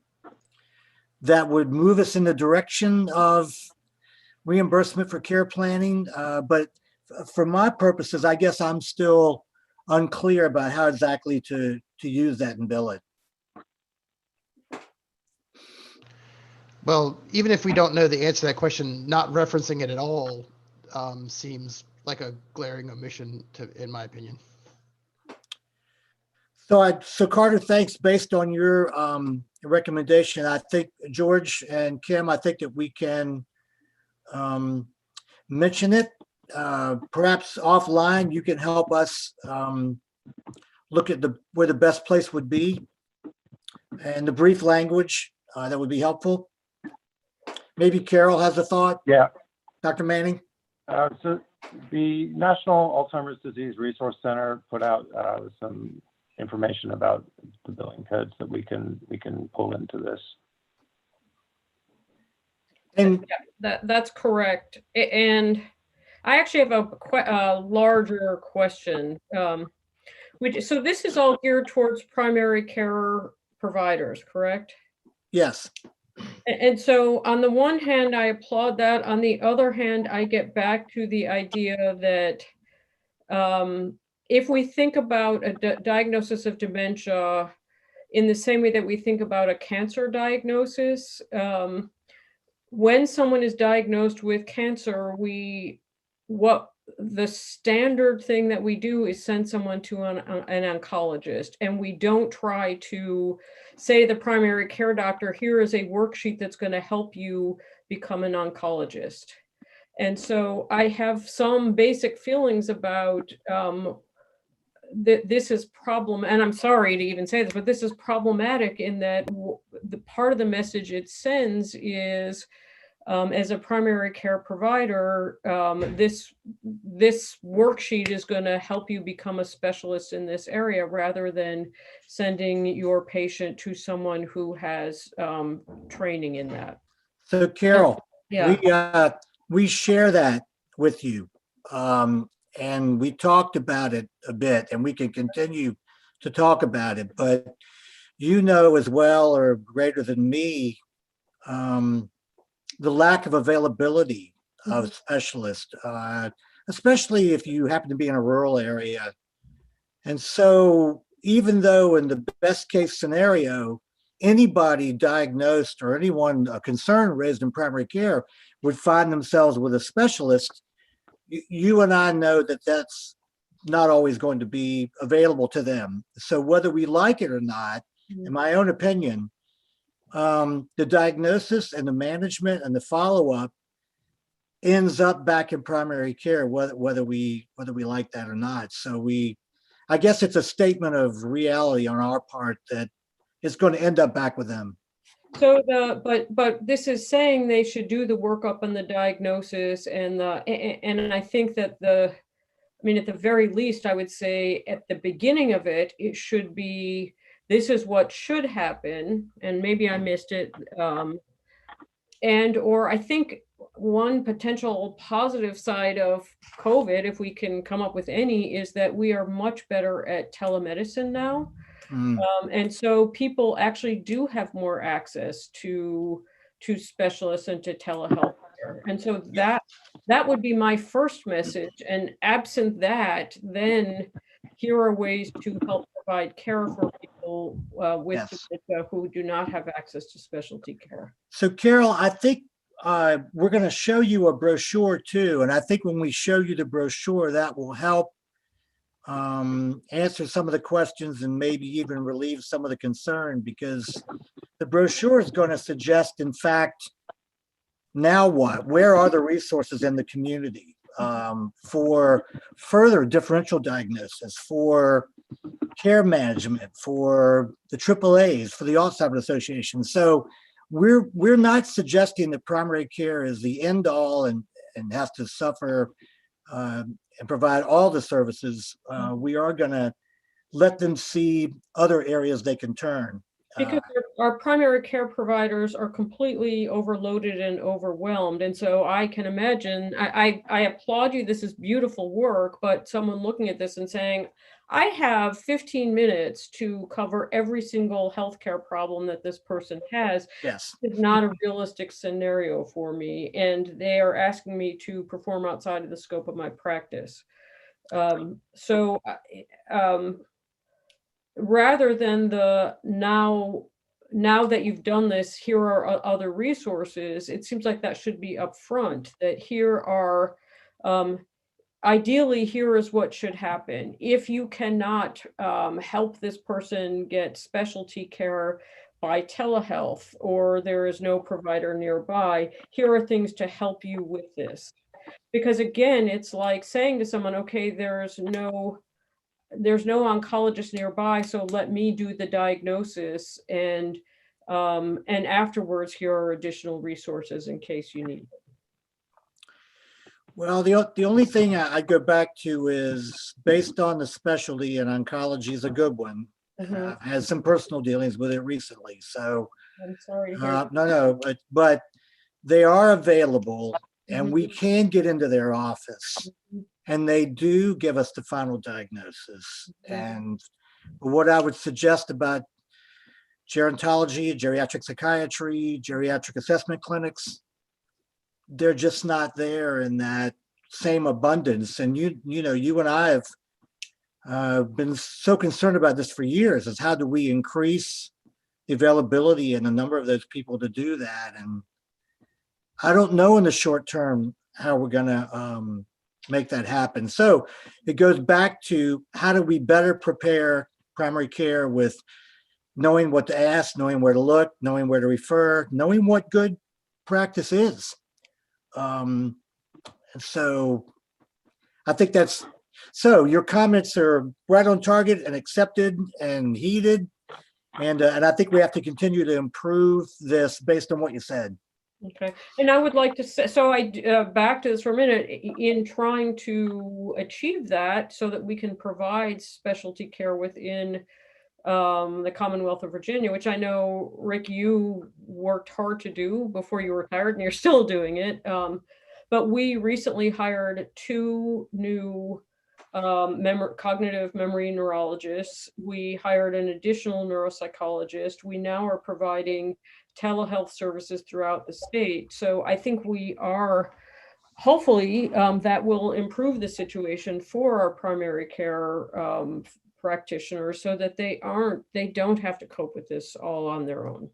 would move us in the direction of reimbursement for care planning. But for my purposes, I guess I'm still unclear about how exactly to use that and bill it. Well, even if we don't know the answer to that question, not referencing it at all seems like a glaring omission, in my opinion. So Carter, thanks. Based on your recommendation, I think George and Kim, I think that we can mention it. Perhaps offline, you can help us look at where the best place would be and the brief language that would be helpful. Maybe Carol has a thought. Yeah. Dr. Manning? So the National Alzheimer's Disease Resource Center put out some information about the billing codes that we can pull into this. And that's correct. And I actually have a larger question. So this is all geared towards primary care providers, correct? Yes. And so on the one hand, I applaud that. On the other hand, I get back to the idea that if we think about a diagnosis of dementia in the same way that we think about a cancer diagnosis, when someone is diagnosed with cancer, the standard thing that we do is send someone to an oncologist, and we don't try to say to the primary care doctor, here is a worksheet that's going to help you become an oncologist. And so I have some basic feelings about this is problem, and I'm sorry to even say this, but this is problematic in that the part of the message it sends is, as a primary care provider, this worksheet is going to help you become a specialist in this area, rather than sending your patient to someone who has training in that. So Carol, yeah, we share that with you. And we talked about it a bit, and we can continue to talk about it, but you know as well or greater than me, the lack of availability of specialists, especially if you happen to be in a rural area. And so even though in the best case scenario, anybody diagnosed or anyone a concern raised in primary care would find themselves with a specialist, you and I know that that's not always going to be available to them. So whether we like it or not, in my own opinion, the diagnosis and the management and the follow-up ends up back in primary care, whether we like that or not. So I guess it's a statement of reality on our part that it's going to end up back with them. So but this is saying they should do the workup and the diagnosis and I think that at the very least, I would say at the beginning of it, it should be, this is what should happen, and maybe I missed it. Or I think one potential positive side of COVID, if we can come up with any, is that we are much better at telemedicine now. And so people actually do have more access to specialists and to telehealth care. And so that would be my first message. And absent that, then here are ways to help provide care for people with dementia who do not have access to specialty care. So Carol, I think we're going to show you a brochure too. And I think when we show you the brochure, that will help answer some of the questions and maybe even relieve some of the concern, because the brochure is going to suggest, in fact, now what? Where are the resources in the community for further differential diagnosis, for care management, for the AAAs, for the Alzheimer's Association? So we're not suggesting that primary care is the end all and has to suffer and provide all the services. We are going to let them see other areas they can turn. Because our primary care providers are completely overloaded and overwhelmed. And so I can imagine, I applaud you, this is beautiful work, but someone looking at this and saying, I have 15 minutes to cover every single healthcare problem that this person has. Yes. It's not a realistic scenario for me. And they are asking me to perform outside of the scope of my practice. Rather than the now that you've done this, here are other resources, it seems like that should be upfront, that here are, ideally, here is what should happen. If you cannot help this person get specialty care by telehealth, or there is no provider nearby, here are things to help you with this. Because again, it's like saying to someone, okay, there's no oncologist nearby, so let me do the diagnosis, and afterwards, here are additional resources in case you need them. Well, the only thing I'd go back to is based on the specialty, and oncology is a good one. I've had some personal dealings with it recently, so I'm sorry to hear no, but they are available, and we can get into their office. And they do give us the final diagnosis. And what I would suggest about gerontology, geriatric psychiatry, geriatric assessment clinics, they're just not there in that same abundance. And you and I have been so concerned about this for years, is how do we increase the availability and the number of those people to do that? And I don't know in the short term how we're gonna make that happen. So it goes back to, how do we better prepare primary care with knowing what to ask, knowing where to look, knowing where to refer, knowing what good practice is. And so I think so your comments are right on target and accepted and heeded. And I think we have to continue to improve this based on what you said. Okay, and I would like to say, so back to this for a minute, in trying to achieve that so that we can provide specialty care within the Commonwealth of Virginia, which I know, Rick, you worked hard to do before you retired, and you're still doing it. But we recently hired 2 new cognitive memory neurologists. We hired an additional neuropsychologist. We now are providing telehealth services throughout the state. So I think we are, hopefully, that will improve the situation for our primary care practitioners, so that they don't have to cope with this all on their own.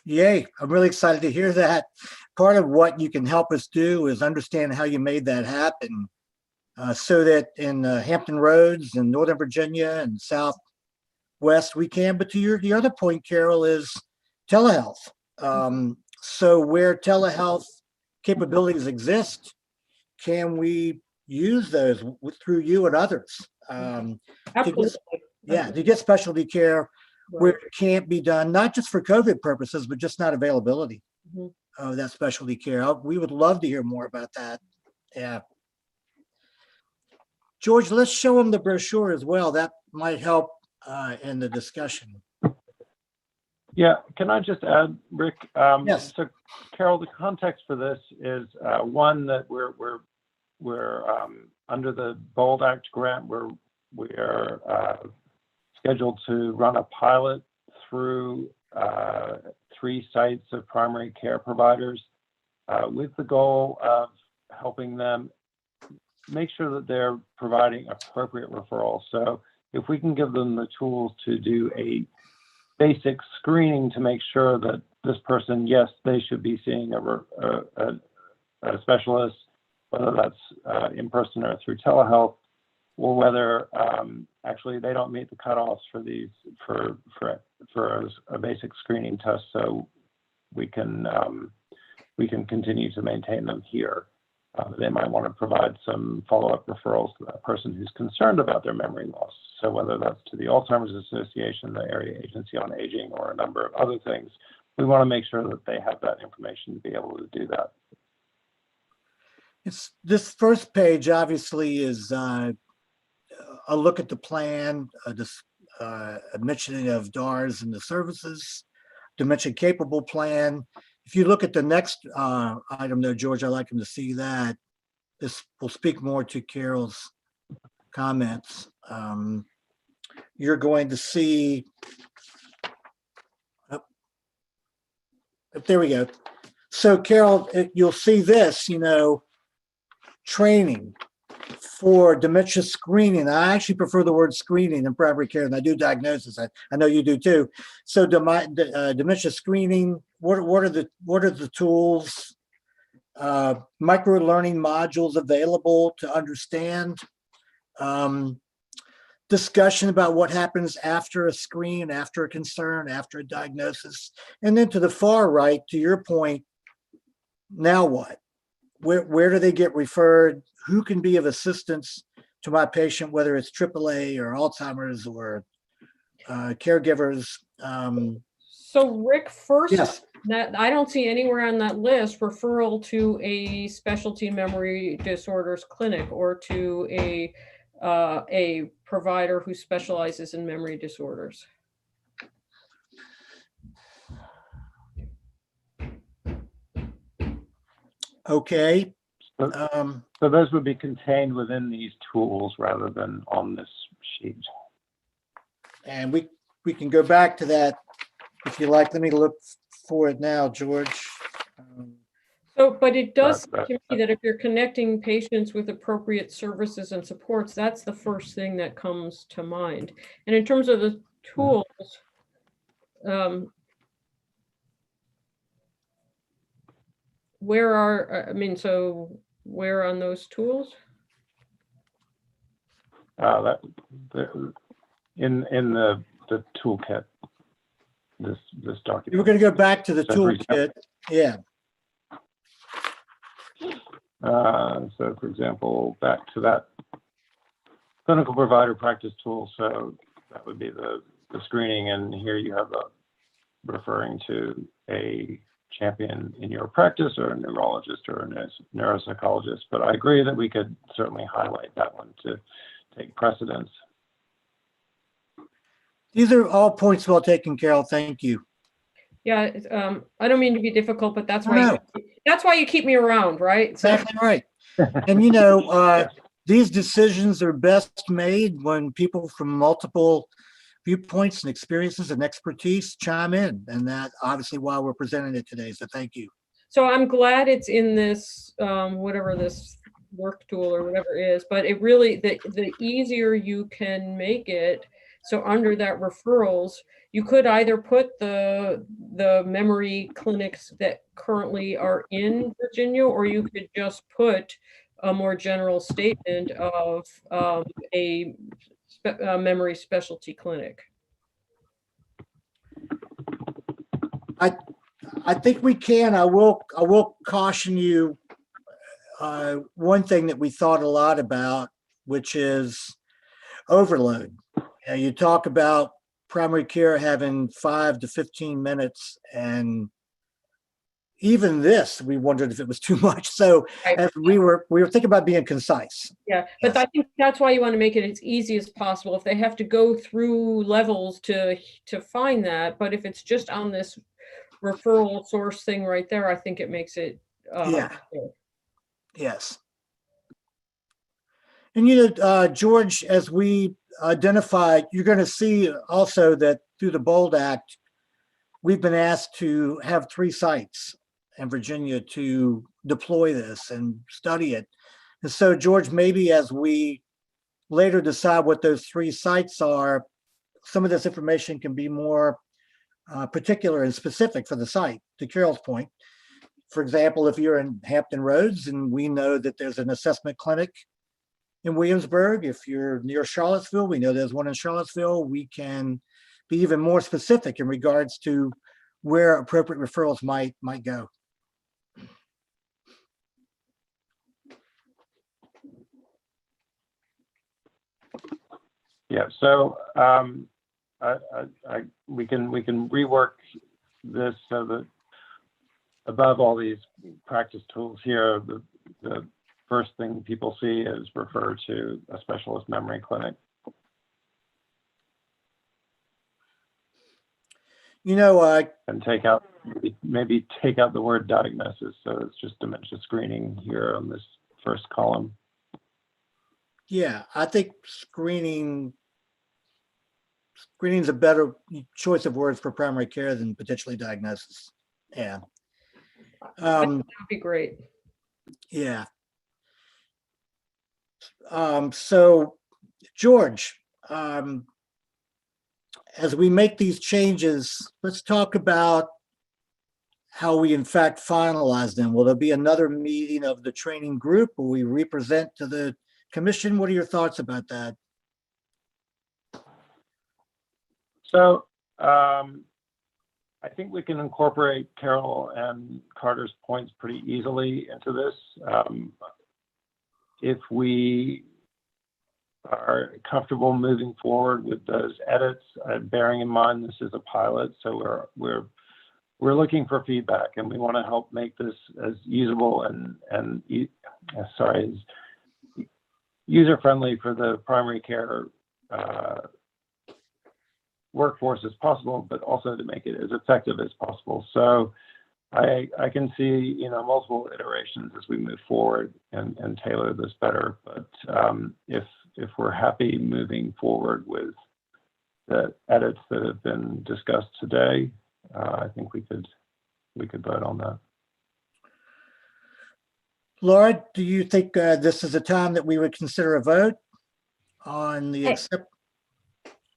Yay, I'm really excited to hear that. Part of what you can help us do is understand how you made that happen, so that in Hampton Roads and Northern Virginia and Southwest we can. But to the other point, Carol, is telehealth. So where telehealth capabilities exist, can we use those through you and others to get specialty care where it can't be done, not just for COVID purposes, but just not availability of that specialty care. We would love to hear more about that. Yeah. George, let's show them the brochure as well. That might help in the discussion. Yeah, can I just add, Rick? Yes. So, Carol, the context for this is one, that we're under the BOLD Act grant, we are scheduled to run a pilot through 3 sites of primary care providers with the goal of helping them make sure that they're providing appropriate referrals. So if we can give them the tools to do a basic screening to make sure that this person, yes, they should be seeing a specialist, whether that's in person or through telehealth, or whether actually they don't meet the cutoffs for a basic screening test, so we can continue to maintain them here. They might want to provide some follow-up referrals to that person who's concerned about their memory loss. So whether that's to the Alzheimer's Association, the Area Agency on Aging, or a number of other things, we want to make sure that they have that information to be able to do that. This first page obviously is a look at the plan, a mentioning of DARS and the services, dementia capable plan. If you look at the next item though, George, I'd like him to see that. This will speak more to Carol's comments. You're going to see, there we go. So Carol, you'll see this, training for dementia screening. I actually prefer the word screening in primary care, and I do diagnosis. I know you do too. So dementia screening. What are the tools? Micro learning modules available to understand. Discussion about what happens after a screen, after a concern, after a diagnosis, and then to the far right, to your point. Now what? Where do they get referred? Who can be of assistance to my patient, whether it's AAA or Alzheimer's or caregivers? So Rick, first, yes. that I don't see anywhere on that list referral to a specialty memory disorders clinic or to a provider who specializes in memory disorders. Okay. So those would be contained within these tools rather than on this sheet. And we can go back to that if you like. Let me look for it now, George. But it does seem to me that if you're connecting patients with appropriate services and supports, that's the first thing that comes to mind. And in terms of the tools, where on those tools? In the toolkit, this document. We're going to go back to the toolkit. Yeah. So for example, back to that clinical provider practice tool. So that would be the screening, and here you have referring to a champion in your practice or a neurologist or a neuropsychologist. But I agree that we could certainly highlight that one to take precedence. These are all points well taken, Carol. Thank you. Yeah, I don't mean to be difficult, but that's why you keep me around, right? Exactly right. And these decisions are best made when people from multiple viewpoints and experiences and expertise chime in, and that obviously why we're presenting it today. So thank you. So I'm glad it's in this whatever this work tool or whatever it is, but it really the easier you can make it. So under that referrals, you could either put the memory clinics that currently are in Virginia, or you could just put a more general statement of a memory specialty clinic. I think we can. I will caution you one thing that we thought a lot about, which is overload. You talk about primary care having 5 to 15 minutes, and even this, we wondered if it was too much. So as we were thinking about being concise. Yeah, but I think that's why you want to make it as easy as possible. If they have to go through levels to find that, but if it's just on this referral source thing right there, I think it makes it Yes. And George, as we identified, you're going to see also that through the BOLD Act, we've been asked to have 3 sites in Virginia to deploy this and study it. And so, George, maybe as we later decide what those 3 sites are, some of this information can be more particular and specific for the site, to Carol's point. For example, if you're in Hampton Roads and we know that there's an assessment clinic in Williamsburg, if you're near Charlottesville, we know there's one in Charlottesville, we can be even more specific in regards to where appropriate referrals might go. Yeah, so we can rework this so that above all these practice tools here, the first thing people see is refer to a specialist memory clinic. You know, and take out, maybe take out the word diagnosis. So it's just dementia screening here on this first column. yeah, I think screening's a better choice of words for primary care than potentially diagnosis. Yeah. That would be great. Yeah. So George, as we make these changes, let's talk about how we in fact finalize them. Will there be another meeting of the training group? Will we represent to the commission? What are your thoughts about that? So I think we can incorporate Carol and Carter's points pretty easily into this. If we are comfortable moving forward with those edits, bearing in mind this is a pilot, so we're looking for feedback, and we want to help make this as usable and user friendly for the primary care workforce as possible, but also to make it as effective as possible. So I can see, multiple iterations as we move forward and tailor this better. But if we're happy moving forward with the edits that have been discussed today, I think we could vote on that. Laura, do you think this is a time that we would consider a vote on the accept?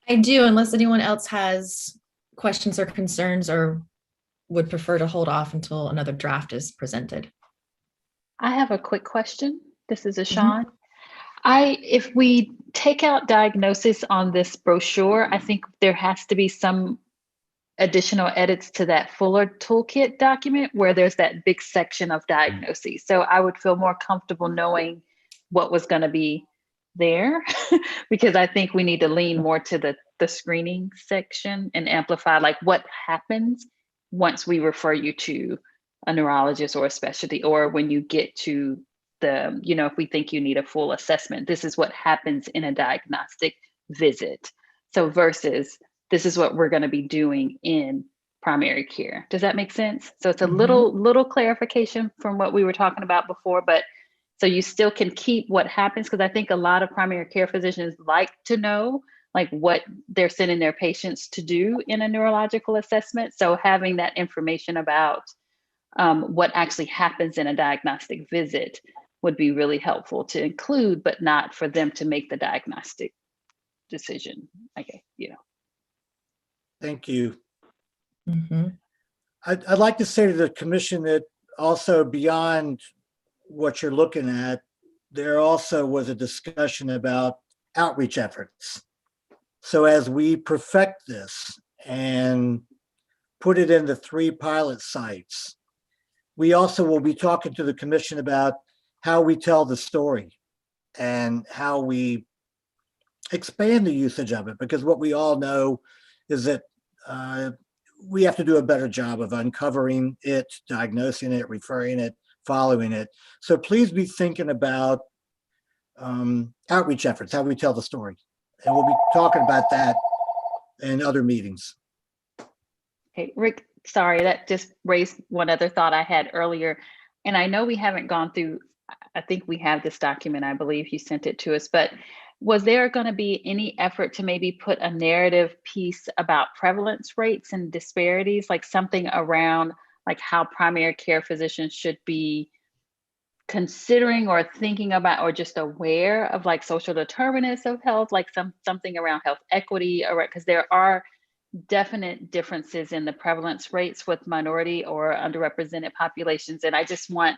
I do, unless anyone else has questions or concerns or would prefer to hold off until another draft is presented. I have a quick question. This is Ashan. If we take out diagnosis on this brochure, I think there has to be some additional edits to that fuller toolkit document where there's that big section of diagnoses. So I would feel more comfortable knowing what was going to be there because I think we need to lean more to the screening section and amplify like what happens once we refer you to a neurologist or a specialty, or when you get to the, if we think you need a full assessment, this is what happens in a diagnostic visit. So versus this is what we're going to be doing in primary care. Does that make sense? So it's a little clarification from what we were talking about before, but so you still can keep what happens, because I think a lot of primary care physicians like to know like what they're sending their patients to do in a neurological assessment. So having that information about what actually happens in a diagnostic visit would be really helpful to include, but not for them to make the diagnostic decision. Okay, Thank you. I'd like to say to the commission that also beyond what you're looking at, there also was a discussion about outreach efforts. So as we perfect this and put it into 3 pilot sites, we also will be talking to the commission about how we tell the story and how we expand the usage of it, because what we all know is that we have to do a better job of uncovering it, diagnosing it, referring it, following it. So please be thinking about outreach efforts, how we tell the story. And we'll be talking about that in other meetings. Okay, Rick, sorry, that just raised one other thought I had earlier. And I know we haven't gone through, I think we have this document, I believe you sent it to us, but was there going to be any effort to maybe put a narrative piece about prevalence rates and disparities, like something around like how primary care physicians should be considering or thinking about or just aware of like social determinants of health, like something around health equity, or because there are definite differences in the prevalence rates with minority or underrepresented populations. And I just want,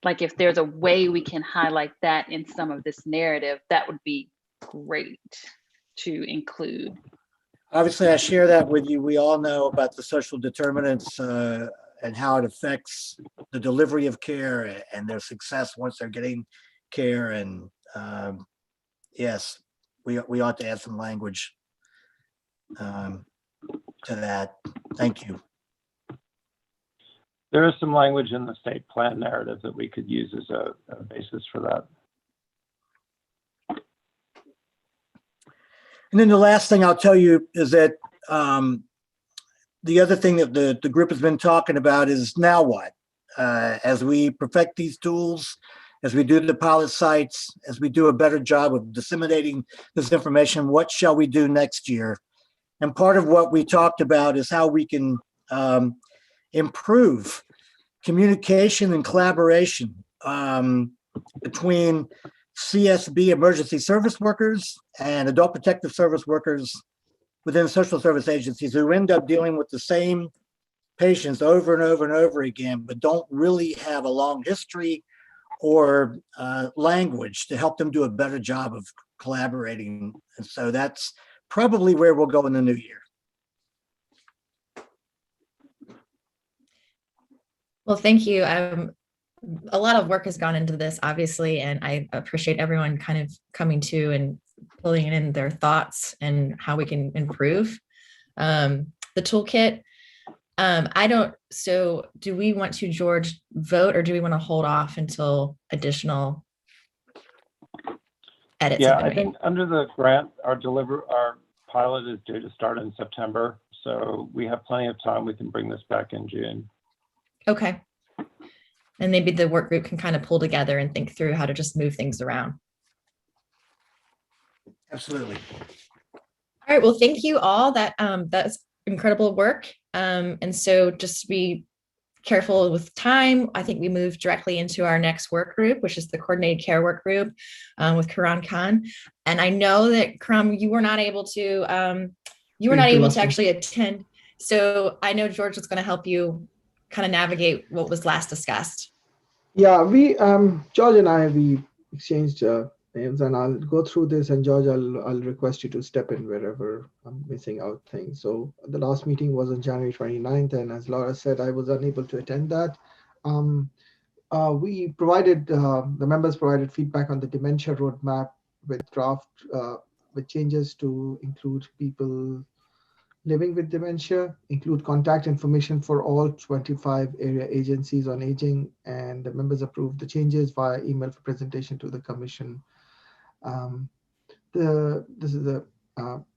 like, if there's a way we can highlight that in some of this narrative, that would be great to include. Obviously, I share that with you. We all know about the social determinants and how it affects the delivery of care and their success once they're getting care. And yes, we ought to add some language to that. Thank you. There is some language in the state plan narrative that we could use as a basis for that. And then the last thing I'll tell you is that the other thing that the group has been talking about is now what? As we perfect these tools, as we do the pilot sites, as we do a better job of disseminating this information, what shall we do next year? And part of what we talked about is how we can improve communication and collaboration between CSB emergency service workers and adult protective service workers within social service agencies who end up dealing with the same patients over and over and over again, but don't really have a long history or language to help them do a better job of collaborating. And so that's probably where we'll go in the new year. Well, thank you. A lot of work has gone into this, obviously, and I appreciate everyone kind of coming to and pulling in their thoughts and how we can improve the toolkit. So do we want to, George, vote, or do we want to hold off until additional edits? Yeah, I think under the grant, our pilot is due to start in September. So we have plenty of time. We can bring this back in June. Okay. And maybe the work group can kind of pull together and think through how to just move things around. Absolutely. All right. Well, thank you all. That's incredible work. And so just be careful with time. I think we move directly into our next work group, which is the coordinated care work group with Karan Khan. And I know that Karan, you were not able to actually attend. So I know George was going to help you kind of navigate what was last discussed. Yeah, we George and we exchanged names, and I'll go through this, and George, I'll request you to step in wherever I'm missing out things. So the last meeting was on January 29th, and as Laura said, I was unable to attend that. We provided, the members provided feedback on the Dementia Roadmap with draft, with changes to include people living with dementia, include contact information for all 25 area agencies on aging, and the members approved the changes via email for presentation to the commission. This is the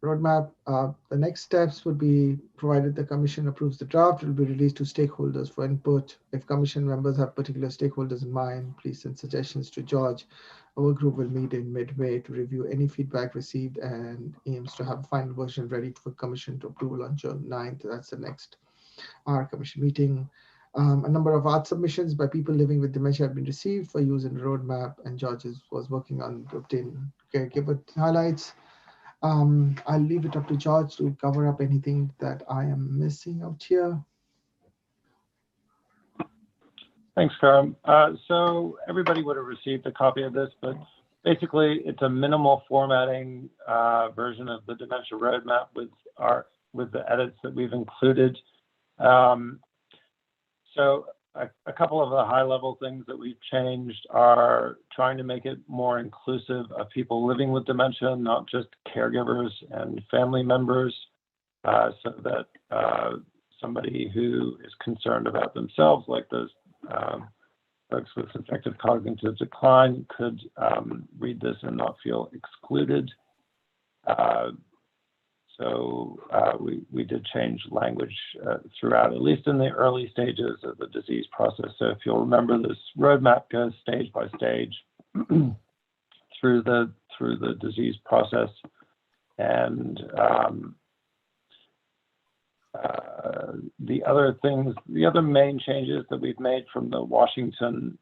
roadmap. The next steps would be, provided the commission approves the draft, it will be released to stakeholders for input. If commission members have particular stakeholders in mind, please send suggestions to George. Our group will meet in mid-May to review any feedback received and aims to have a final version ready for commission to approval on June 9th. That's the next our commission meeting. A number of art submissions by people living with dementia have been received for use in the roadmap, and George was working on to obtain caregiver highlights. I'll leave it up to George to cover up anything that I am missing out here. Thanks, Karan. So everybody would have received a copy of this, but basically it's a minimal formatting version of the Dementia Roadmap with the edits that we've included. So a couple of the high-level things that we've changed are trying to make it more inclusive of people living with dementia, not just caregivers and family members, so that somebody who is concerned about themselves, like those folks with affective cognitive decline, could read this and not feel excluded. So we did change language throughout, at least in the early stages of the disease process. So if you'll remember, this roadmap goes stage by stage through the disease process, and the other main changes that we've made from the Washington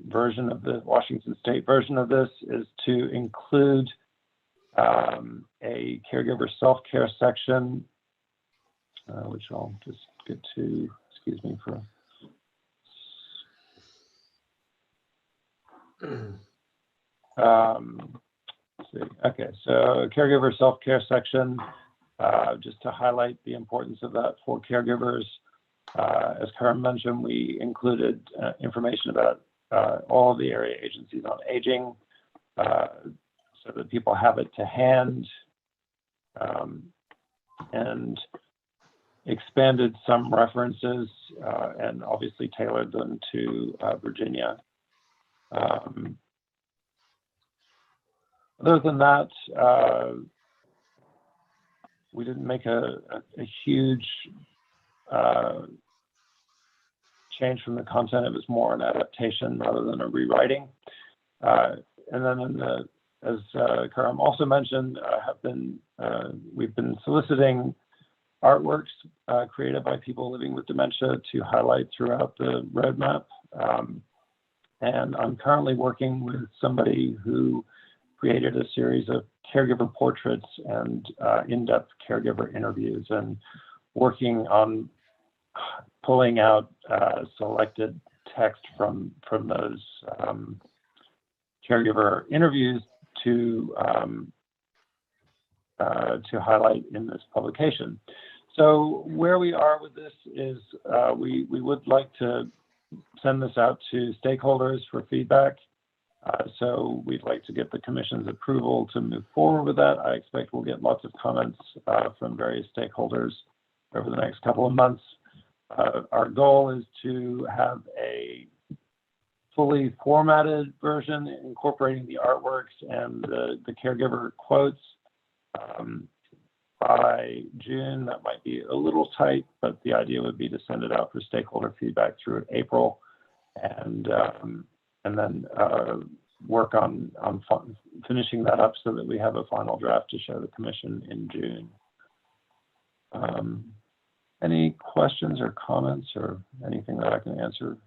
version of the Washington State version of this is to include a caregiver self-care section, which I'll just get to, excuse me for. Let's see. Okay, so caregiver self-care section, just to highlight the importance of that for caregivers. As Karan mentioned, we included information about all of the area agencies on aging, so that people have it to hand, and expanded some references and obviously tailored them to Virginia. Other than that, we didn't make a huge change from the content. It was more an adaptation rather than a rewriting. And then as Karam also mentioned, we've been soliciting artworks created by people living with dementia to highlight throughout the roadmap. And I'm currently working with somebody who created a series of caregiver portraits and in-depth caregiver interviews, and working on pulling out selected text from those caregiver interviews to highlight in this publication. So where we are with this is we would like to send this out to stakeholders for feedback. So we'd like to get the Commission's approval to move forward with that. I expect we'll get lots of comments from various stakeholders over the next couple of months. Our goal is to have a fully formatted version incorporating the artworks and the caregiver quotes by June. That might be a little tight, but the idea would be to send it out for stakeholder feedback through April, and then work on finishing that up so that we have a final draft to show the Commission in June. Any questions or comments or anything that I can answer?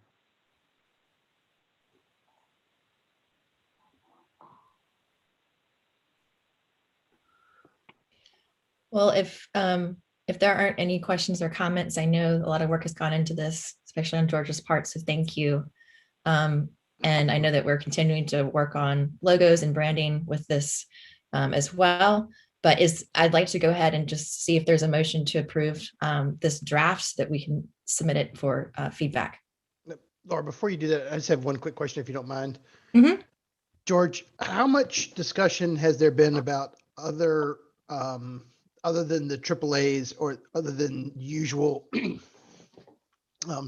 Well, if there aren't any questions or comments, I know a lot of work has gone into this, especially on George's part, so thank you. And I know that we're continuing to work on logos and branding with this as well. But I'd like to go ahead and just see if there's a motion to approve this draft so that we can submit it for feedback. Laura, before you do that, I just have one quick question, if you don't mind. Mm-hmm. George, how much discussion has there been about other than the AAAs or other than usual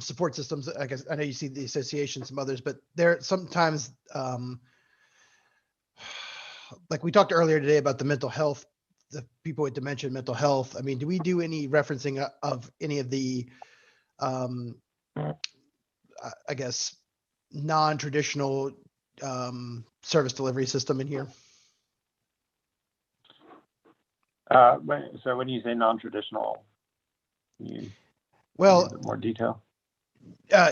support systems? I guess I know you see the association, some others, but there sometimes, like we talked earlier today about the mental health, the people with dementia and mental health. I mean, do we do any referencing of any of the, I guess, non-traditional service delivery system in here? So when you say non-traditional, you well, need more detail?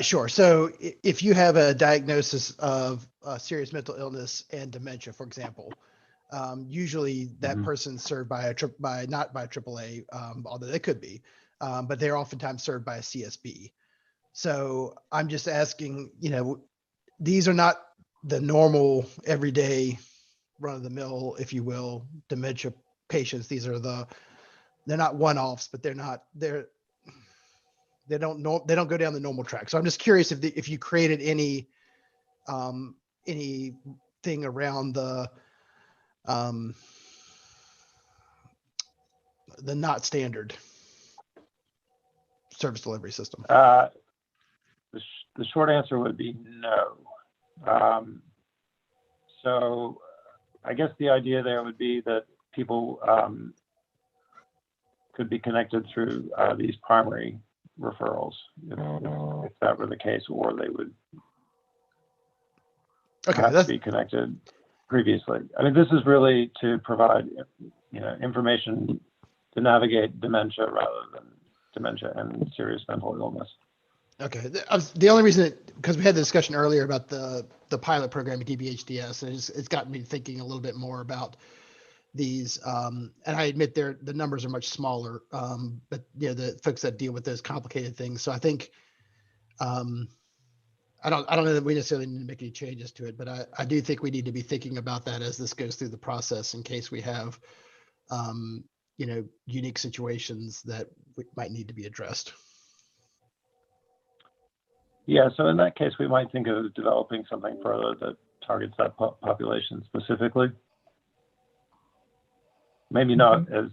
Sure. So if you have a diagnosis of serious mental illness and dementia, for example, usually that person's served by not by a AAA, although they could be, but they're oftentimes served by a CSB. So I'm just asking, these are not the normal everyday run-of-the-mill, if you will, dementia patients. These are they're not one-offs, but they don't go down the normal track. So I'm just curious if you created anything around the not standard service delivery system. The short answer would be no. So I guess the idea there would be that people could be connected through these primary referrals, if that were the case, or they would have to be connected previously. I mean, this is really to provide, information to navigate dementia rather than dementia and serious mental illness. Okay. The only reason, because we had the discussion earlier about the pilot program at DBHDS, and it's gotten me thinking a little bit more about these. And I admit the numbers are much smaller, but the folks that deal with those complicated things. So I think, I don't know that we necessarily need to make any changes to it, but I do think we need to be thinking about that as this goes through the process in case we have, unique situations that might need to be addressed. Yeah, so in that case, we might think of developing something further that targets that population specifically. Maybe not as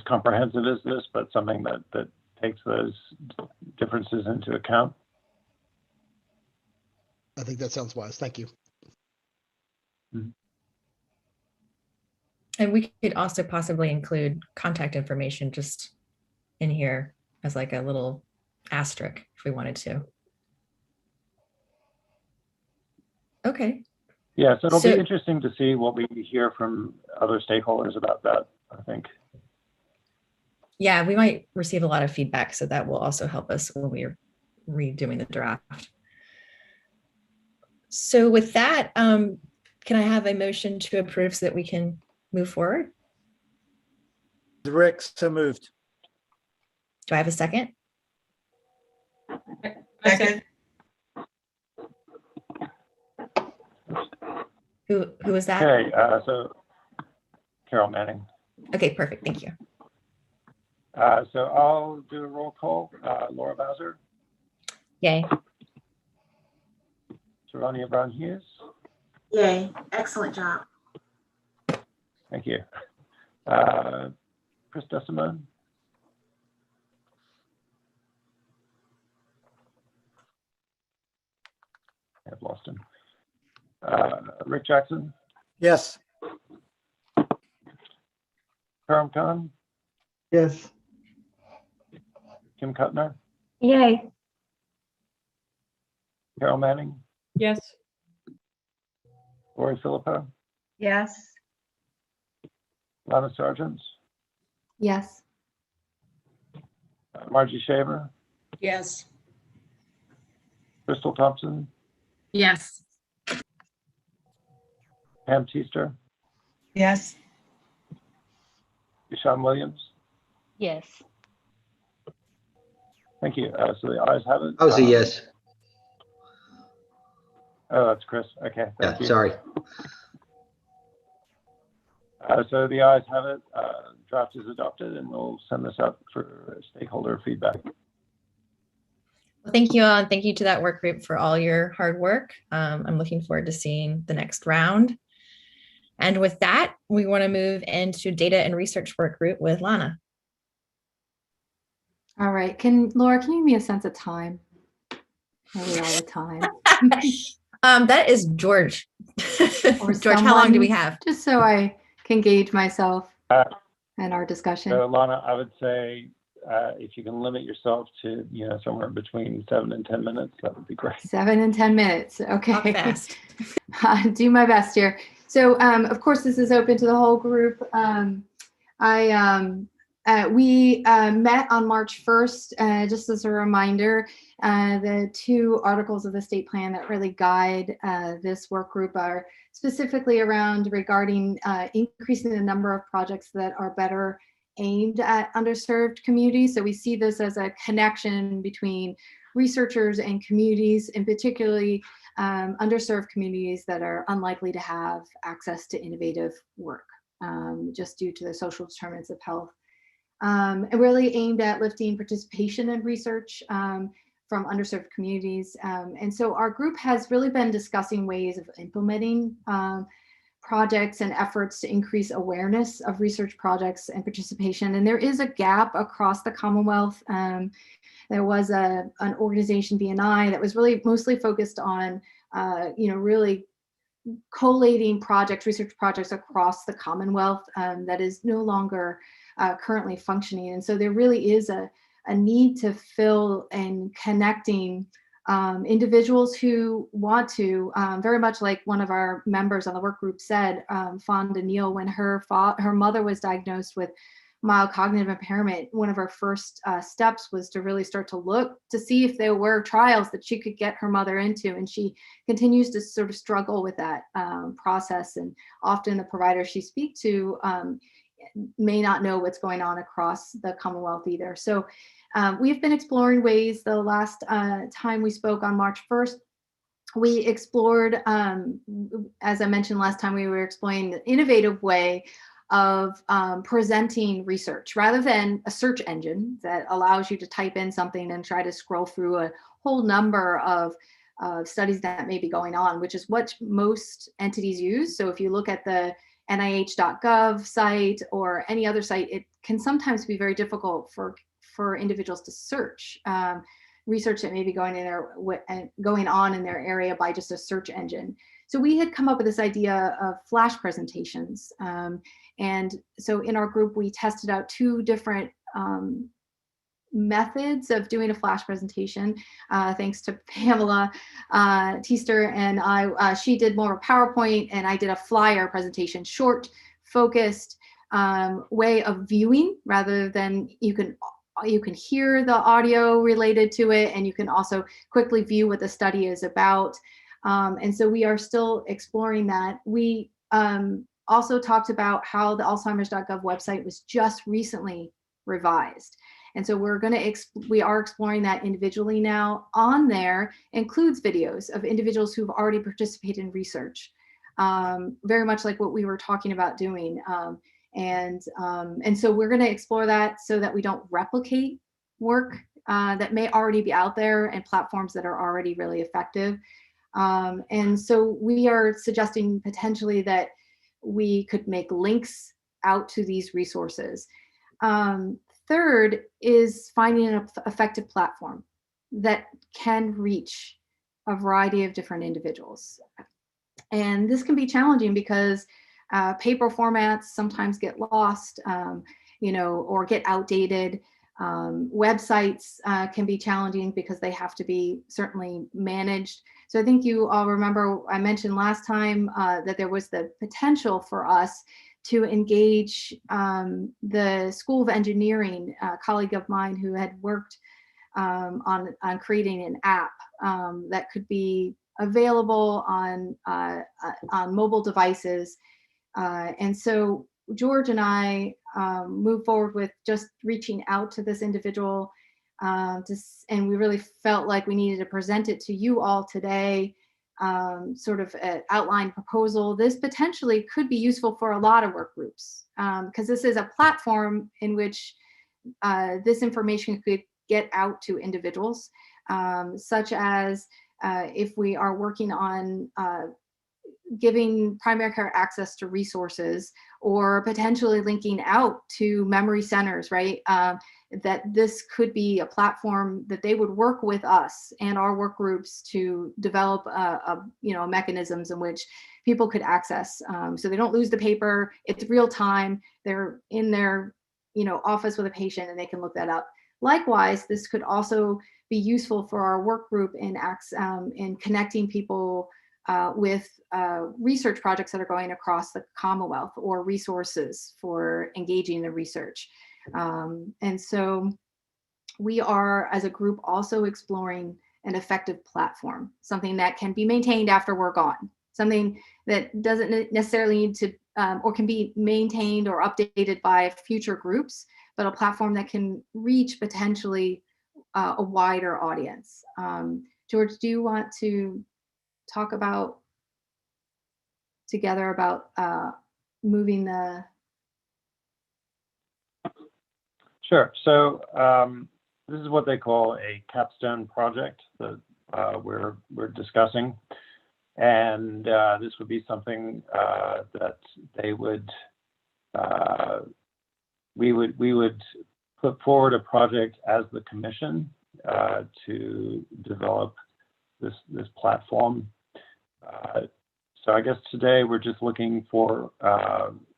comprehensive as this, but something that takes those differences into account. I think that sounds wise. Thank you. And we could also possibly include contact information just in here. as like a little asterisk if we wanted to. Okay. Yeah, so it'll So- be interesting to see what we hear from other stakeholders about that, I think. Yeah, we might receive a lot of feedback, so that will also help us when we're redoing the draft. So with that, can I have a motion to approve so that we can move forward? Rick, so moved. Do I have a second? Second. Who was that? Okay, so Carol Manning. Okay, perfect. Thank you. So I'll do a roll call. Laura Bowser, Yay. Servania Brown Hughes. Yay, excellent job. Thank you. Chris Desimone. I've lost him. Rick Jackson. Yes. Karam Khan. Yes. Kim Cutner. Yay. Carol Manning. Yes. Lori Filippo. Yes. Lana Sargent. Yes. Margie Shaver. Yes. Crystal Thompson. Yes. Pam Teaster. Yes. Sean Williams. Yes. Thank you. So the ayes have it. I was a yes. Oh, that's Chris. Okay, Yeah, thank you. sorry. So the ayes have it. Draft is adopted, and we'll send this out for stakeholder feedback. Well, thank you all, and thank you to that work group for all your hard work. I'm looking forward to seeing the next round. And with that, we want to move into data and research work group with Lana. All right. Laura, can you give me a sense of time? Are we all the time? That is George. Or George, how long do we someone, have? Just so I can gauge myself and our discussion. So Lana, I would say if you can limit yourself to somewhere between 7 and 10 minutes, that would be great. 7 and 10 minutes. Okay. Talk fast. Do my best here. So, of course, this is open to the whole group. We met on March 1st, just as a reminder. The 2 articles of the state plan that really guide this work group are specifically regarding increasing the number of projects that are better aimed at underserved communities. So we see this as a connection between researchers and communities, and particularly underserved communities that are unlikely to have access to innovative work just due to the social determinants of health. And really aimed at lifting participation in research from underserved communities. And so our group has really been discussing ways of implementing projects and efforts to increase awareness of research projects and participation. And there is a gap across the Commonwealth. There was an organization, BNI, that was really mostly focused on, really collating research projects across the Commonwealth that is no longer currently functioning. And so there really is a need to fill and connecting individuals who want to, very much like one of our members on the work group said, Fonda Neal, when her mother was diagnosed with mild cognitive impairment, one of her first steps was to really start to look to see if there were trials that she could get her mother into. And she continues to sort of struggle with that process. And often the providers she speaks to may not know what's going on across the Commonwealth either. So we've been exploring ways. The last time we spoke on March 1st, we explored, as I mentioned last time, we were exploring the innovative way of presenting research rather than a search engine that allows you to type in something and try to scroll through a whole number of studies that may be going on, which is what most entities use. So if you look at the NIH.gov site or any other site, it can sometimes be very difficult for individuals to search research that may be going on in their area by just a search engine. So we had come up with this idea of flash presentations. And so in our group, we tested out 2 different methods of doing a flash presentation, thanks to Pamela Teaster and I. She did more of a PowerPoint and I did a flyer presentation, short, focused way of viewing rather than you can hear the audio related to it, and you can also quickly view what the study is about. And so we are still exploring that. We also talked about how the Alzheimer's.gov website was just recently revised. And so we are exploring that individually now. On there includes videos of individuals who've already participated in research, very much like what we were talking about doing. And so we're going to explore that so that we don't replicate work that may already be out there and platforms that are already really effective. And so we are suggesting potentially that we could make links out to these resources. Third is finding an effective platform that can reach a variety of different individuals. And this can be challenging because paper formats sometimes get lost, or get outdated. Websites can be challenging because they have to be certainly managed. So I think you all remember I mentioned last time that there was the potential for us to engage the School of Engineering, a colleague of mine who had worked on creating an app that could be available on mobile devices. And so George and I moved forward with just reaching out to this individual, and we really felt like we needed to present it to you all today, sort of an outline proposal. This potentially could be useful for a lot of work groups because this is a platform in which this information could get out to individuals, such as if we are working on giving primary care access to resources or potentially linking out to memory centers, right? That this could be a platform that they would work with us and our work groups to develop mechanisms in which people could access. So they don't lose the paper, it's real time, they're in their office with a patient and they can look that up. Likewise, this could also be useful for our work group in connecting people with research projects that are going across the Commonwealth or resources for engaging the research. And so we are, as a group, also exploring an effective platform, something that can be maintained after we're gone, something that doesn't necessarily need to or can be maintained or updated by future groups, but a platform that can reach potentially a wider audience. George, do you want to talk together about moving the... Sure. So this is what they call a Capstone Project that we're discussing, and this would be something that they would we would put forward a project as the commission to develop this platform. So I guess today we're just looking for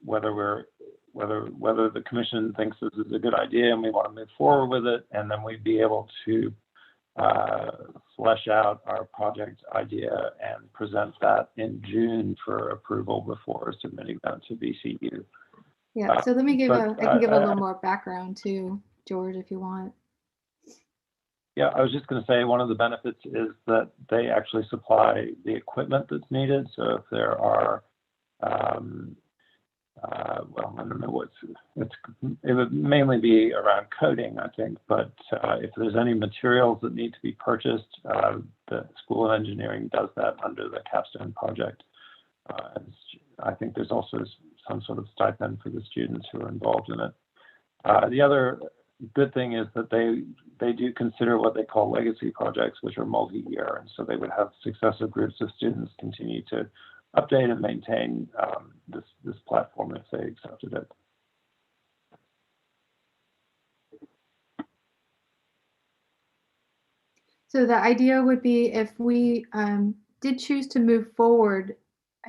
whether the commission thinks this is a good idea and we want to move forward with it, and then we'd be able to flesh out our project idea and present that in June for approval before submitting that to VCU. Yeah, so let me give I can give a little more background too, George, if you want. Yeah, I was just going to say one of the benefits is that they actually supply the equipment that's needed. So if there are, well, I don't know it would mainly be around coding, I think. But if there's any materials that need to be purchased, the School of Engineering does that under the Capstone Project. I think there's also some sort of stipend for the students who are involved in it. The other good thing is that they do consider what they call legacy projects, which are multi-year, and so they would have successive groups of students continue to update and maintain this platform if they accepted it. So the idea would be if we did choose to move forward,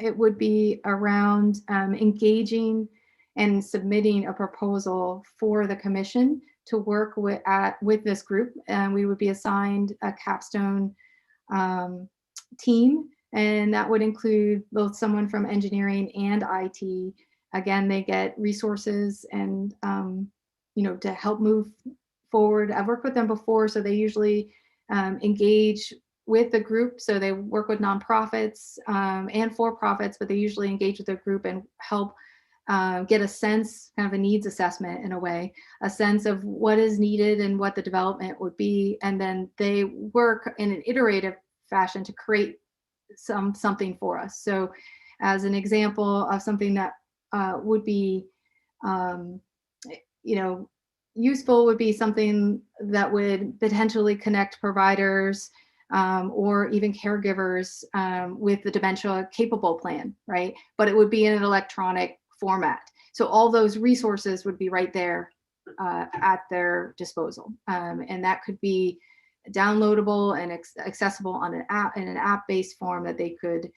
it would be around engaging and submitting a proposal for the commission to work with this group, and we would be assigned a Capstone team, and that would include both someone from engineering and IT. Again, they get resources and to help move forward. I've worked with them before, so they usually engage with the group. So they work with nonprofits and for-profits, but they usually engage with the group and help get a sense, kind of a needs assessment in a way, a sense of what is needed and what the development would be. And then they work in an iterative fashion to create something for us. So as an example of something that would be, useful would be something that would potentially connect providers or even caregivers with the dementia capable plan, right? But it would be in an electronic format. So all those resources would be right there at their disposal. And that could be downloadable and accessible on an app, in an app-based form that they could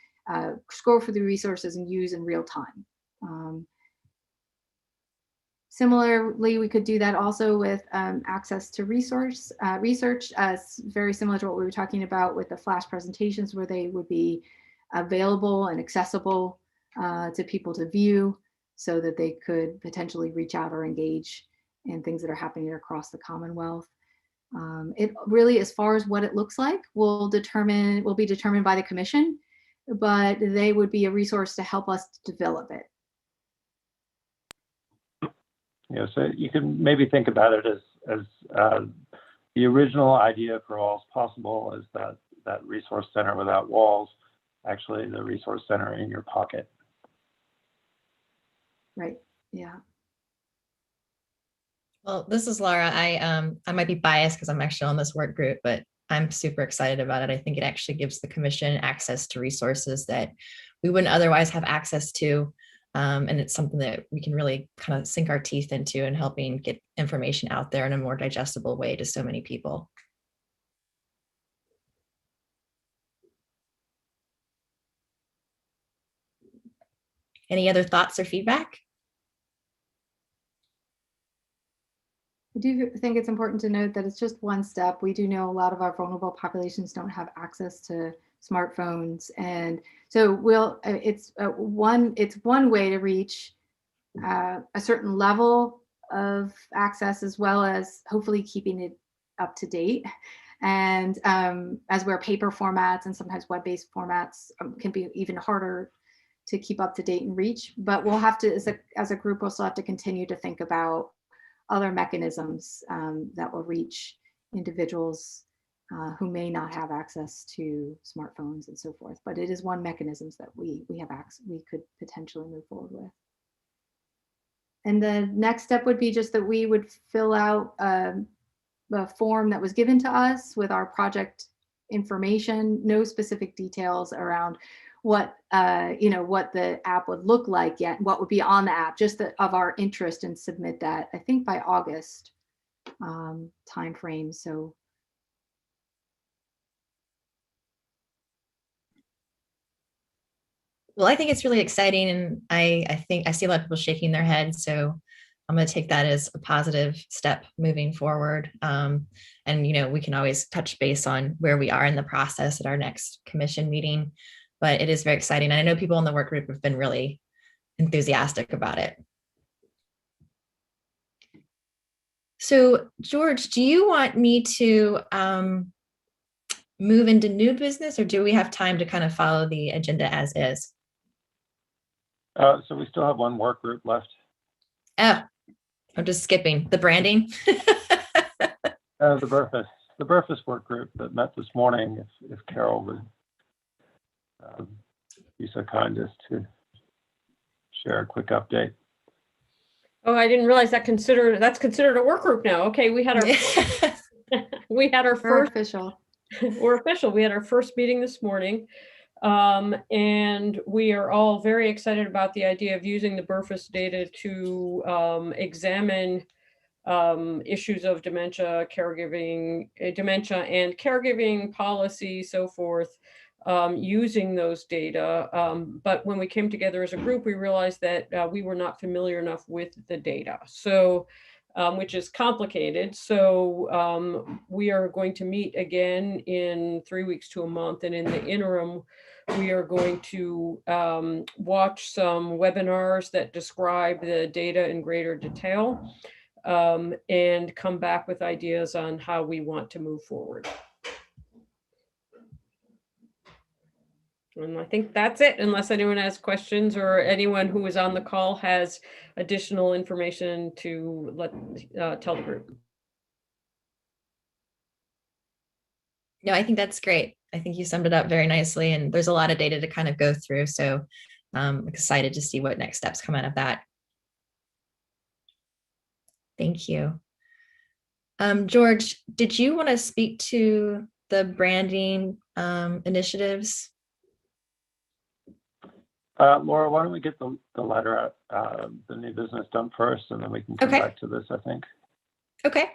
scroll through the resources and use in real time. Similarly, we could do that also with access to research, very similar to what we were talking about with the flash presentations, where they would be available and accessible to people to view, so that they could potentially reach out or engage in things that are happening across the Commonwealth. It really, as far as what it looks like, will be determined by the Commission, but they would be a resource to help us develop it. Yeah, so you can maybe think about it as the original idea for All Is Possible is that resource center without walls, actually the resource center in your pocket. Right. Yeah. Well, this is Laura. I might be biased because I'm actually on this work group, but I'm super excited about it. I think it actually gives the Commission access to resources that we wouldn't otherwise have access to. And it's something that we can really kind of sink our teeth into and helping get information out there in a more digestible way to so many people. Any other thoughts or feedback? I do think it's important to note that it's just one step. We do know a lot of our vulnerable populations don't have access to smartphones, and so it's one way to reach a certain level of access, as well as hopefully keeping it up to date. And as where paper formats and sometimes web-based formats can be even harder to keep up to date and reach, but we'll have to, as a group, we'll still have to continue to think about other mechanisms that will reach individuals who may not have access to smartphones and so forth. But it is one mechanism that we could potentially move forward with. And the next step would be just that we would fill out the form that was given to us with our project information, no specific details around what what the app would look like yet, what would be on the app, just of our interest, and submit that, I think, by August timeframe. So well, I think it's really exciting, and I think I see a lot of people shaking their heads, so I'm going to take that as a positive step moving forward. And we can always touch base on where we are in the process at our next Commission meeting. But it is very exciting. And I know people in the work group have been really enthusiastic about it. So, George, do you want me to move into new business, or do we have time to kind of follow the agenda as is? So we still have one work group left. Oh, I'm just skipping the branding. The Burfus work group that met this morning, if Carol would be so kind as to share a quick update. Oh, I didn't realize that's considered a work group now. Okay, we had our we're official. We're official. We had our first meeting this morning, and we are all very excited about the idea of using the Burfus data to examine issues of dementia, dementia and caregiving policy, so forth, using those data. But when we came together as a group, we realized that we were not familiar enough with the data. So which is complicated. So we are going to meet again in 3 weeks to a month. And in the interim, we are going to watch some webinars that describe the data in greater detail and come back with ideas on how we want to move forward. And I think that's it, unless anyone has questions or anyone who is on the call has additional information to tell the group. No, I think that's great. I think you summed it up very nicely, and there's a lot of data to kind of go through. So I'm excited to see what next steps come out of that. Thank you. George, did you want to speak to the branding initiatives? Laura, why don't we get the letter out, the new business done first, and then we can come back to this, I think. Okay.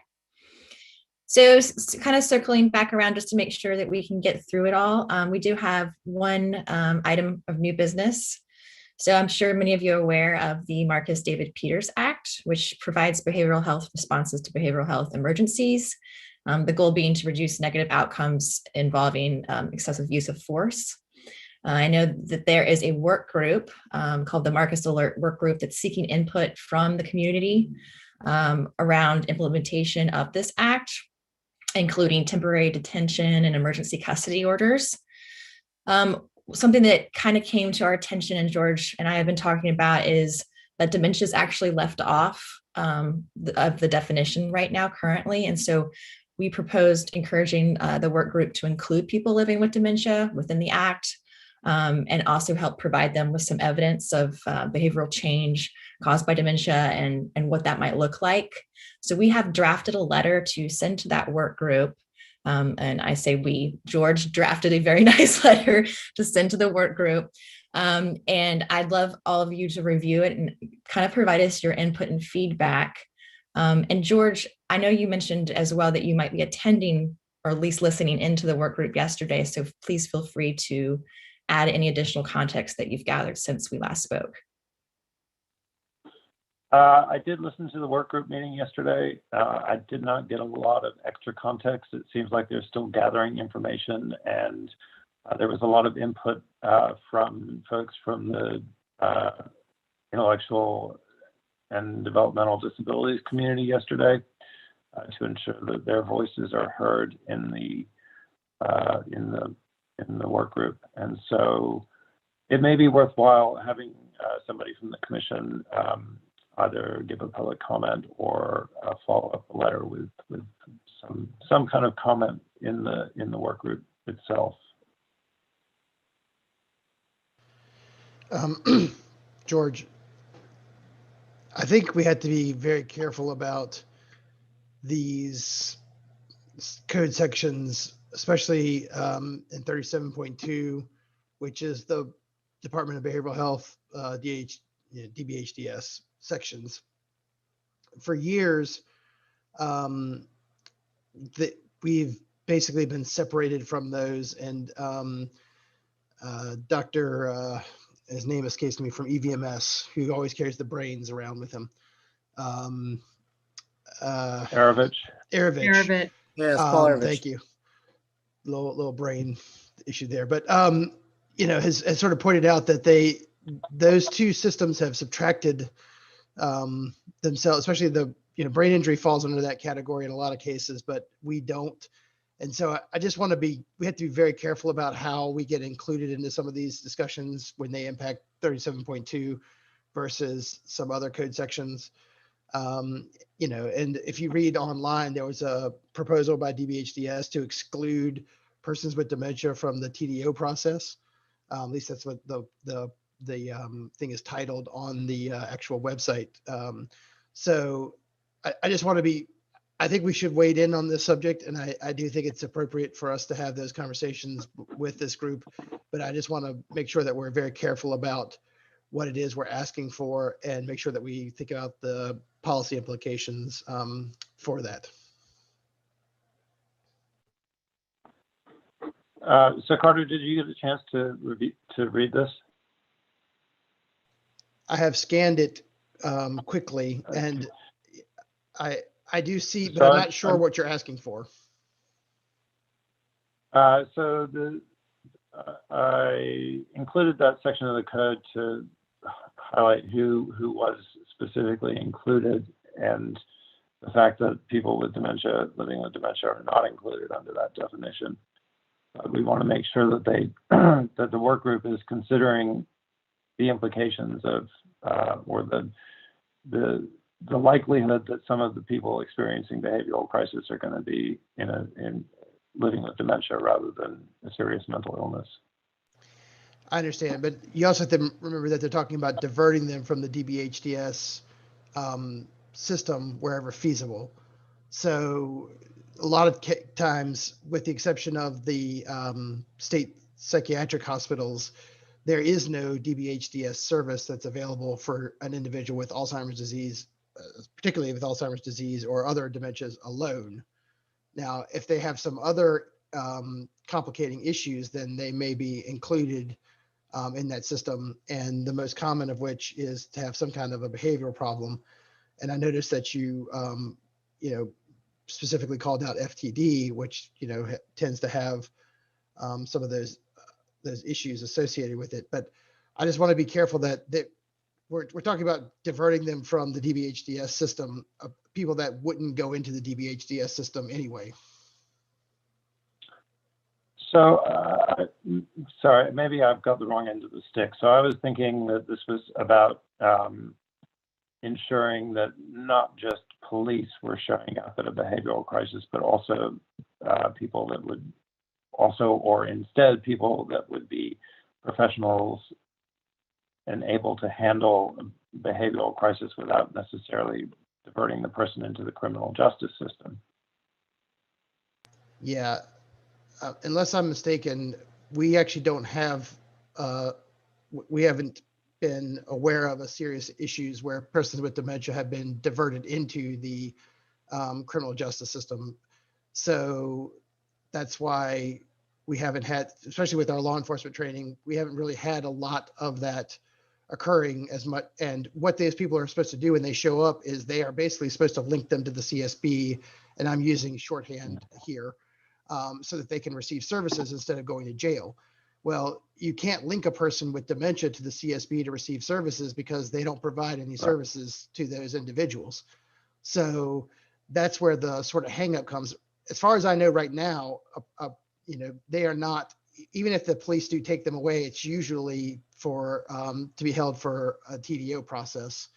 So kind of circling back around just to make sure that we can get through it all. We do have one item of new business. So I'm sure many of you are aware of the Marcus David Peters Act, which provides behavioral health responses to behavioral health emergencies. The goal being to reduce negative outcomes involving excessive use of force. I know that there is a work group called the Marcus Alert Work Group that's seeking input from the community around implementation of this act, including temporary detention and emergency custody orders. Something that kind of came to our attention, and George and I have been talking about, is that dementia is actually left off of the definition right now currently. And so we proposed encouraging the work group to include people living with dementia within the act, and also help provide them with some evidence of behavioral change caused by dementia and what that might look like. So we have drafted a letter to send to that work group. And I say we, George drafted a very nice letter to send to the work group. And I'd love all of you to review it and kind of provide us your input and feedback. And George, I know you mentioned as well that you might be attending or at least listening into the work group yesterday. So please feel free to add any additional context that you've gathered since we last spoke. I did listen to the work group meeting yesterday. I did not get a lot of extra context. It seems like they're still gathering information, and there was a lot of input from folks from the intellectual and developmental disabilities community yesterday to ensure that their voices are heard in the work group. And so it may be worthwhile having somebody from the commission either give a public comment or follow up a letter with some kind of comment in the work group itself. George, I think we have to be very careful about these code sections, especially in 37.2, which is the Department of Behavioral Health, DBHDS sections. For years, we've basically been separated from those, and Dr. His name escapes me, from EVMS, who always carries the brains around with him. Arovich. Arovich. Yes, Paul Arovich. Thank you. Little brain issue there, but has sort of pointed out that those two systems have subtracted themselves, especially the brain injury falls under that category in a lot of cases, but we don't. And so I just want to we have to be very careful about how we get included into some of these discussions when they impact 37.2 versus some other code sections. And if you read online, there was a proposal by DBHDS to exclude persons with dementia from the TDO process. At least that's what the thing is titled on the actual website. So I just want to I think we should wade in on this subject, and I do think it's appropriate for us to have those conversations with this group, but I just want to make sure that we're very careful about what it is we're asking for and make sure that we think about the policy implications for that. So Carter, did you get a chance to read this? I have scanned it quickly, and I do see, but So I'm not sure what you're asking for. So I included that section of the code to highlight who was specifically included, and the fact that people with dementia, living with dementia, are not included under that definition. We want to make sure that that the work group is considering the implications of or the likelihood that some of the people experiencing behavioral crisis are going to be in living with dementia rather than a serious mental illness. I understand, but you also have to remember that they're talking about diverting them from the DBHDS system wherever feasible. So a lot of times, with the exception of the state psychiatric hospitals, there is no DBHDS service that's available for an individual with Alzheimer's disease, particularly with Alzheimer's disease or other dementias alone. Now, if they have some other complicating issues, then they may be included in that system. And the most common of which is to have some kind of a behavioral problem. And I noticed that you, specifically called out FTD, which, tends to have some of those issues associated with it. But I just want to be careful that we're talking about diverting them from the DBHDS system, people that wouldn't go into the DBHDS system anyway. So, sorry, maybe I've got the wrong end of the stick. So I was thinking that this was about ensuring that not just police were showing up at a behavioral crisis, but also people that would or instead people that would be professionals and able to handle a behavioral crisis without necessarily diverting the person into the criminal justice system. Yeah, unless I'm mistaken, we actually don't have, we haven't been aware of a serious issues where persons with dementia have been diverted into the criminal justice system. So that's why we haven't had, especially with our law enforcement training, we haven't really had a lot of that occurring as much. And what these people are supposed to do when they show up is they are basically supposed to link them to the CSB, and I'm using shorthand here, so that they can receive services instead of going to jail. Well, you can't link a person with dementia to the CSB to receive services because they don't provide any services to those individuals. So that's where the sort of hang up comes. As far as I know right now, they are not, even if the police do take them away, it's usually for to be held for a TDO process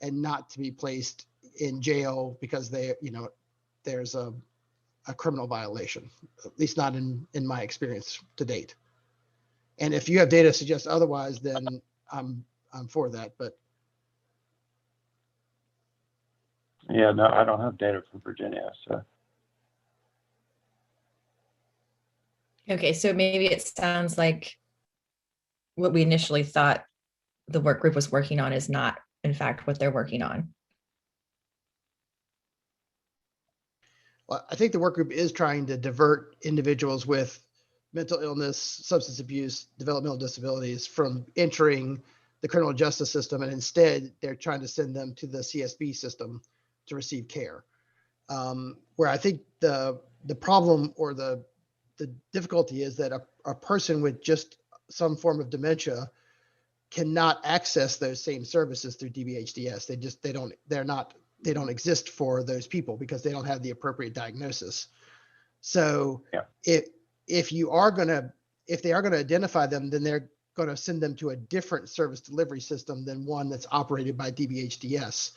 and not to be placed in jail because there's a criminal violation, at least not in my experience to date. And if you have data suggest otherwise, then I'm for that. But yeah, no, I don't have data from Virginia, so. Okay, so maybe it sounds like what we initially thought the work group was working on is not, in fact, what they're working on. Well, I think the work group is trying to divert individuals with mental illness, substance abuse, developmental disabilities from entering the criminal justice system, and instead they're trying to send them to the CSB system to receive care. Where I think the problem or the difficulty is that a person with just some form of dementia cannot access those same services through DBHDS. They don't exist for those people because they don't have the appropriate diagnosis. So if they are going to identify them, then they're going to send them to a different service delivery system than one that's operated by DBHDS,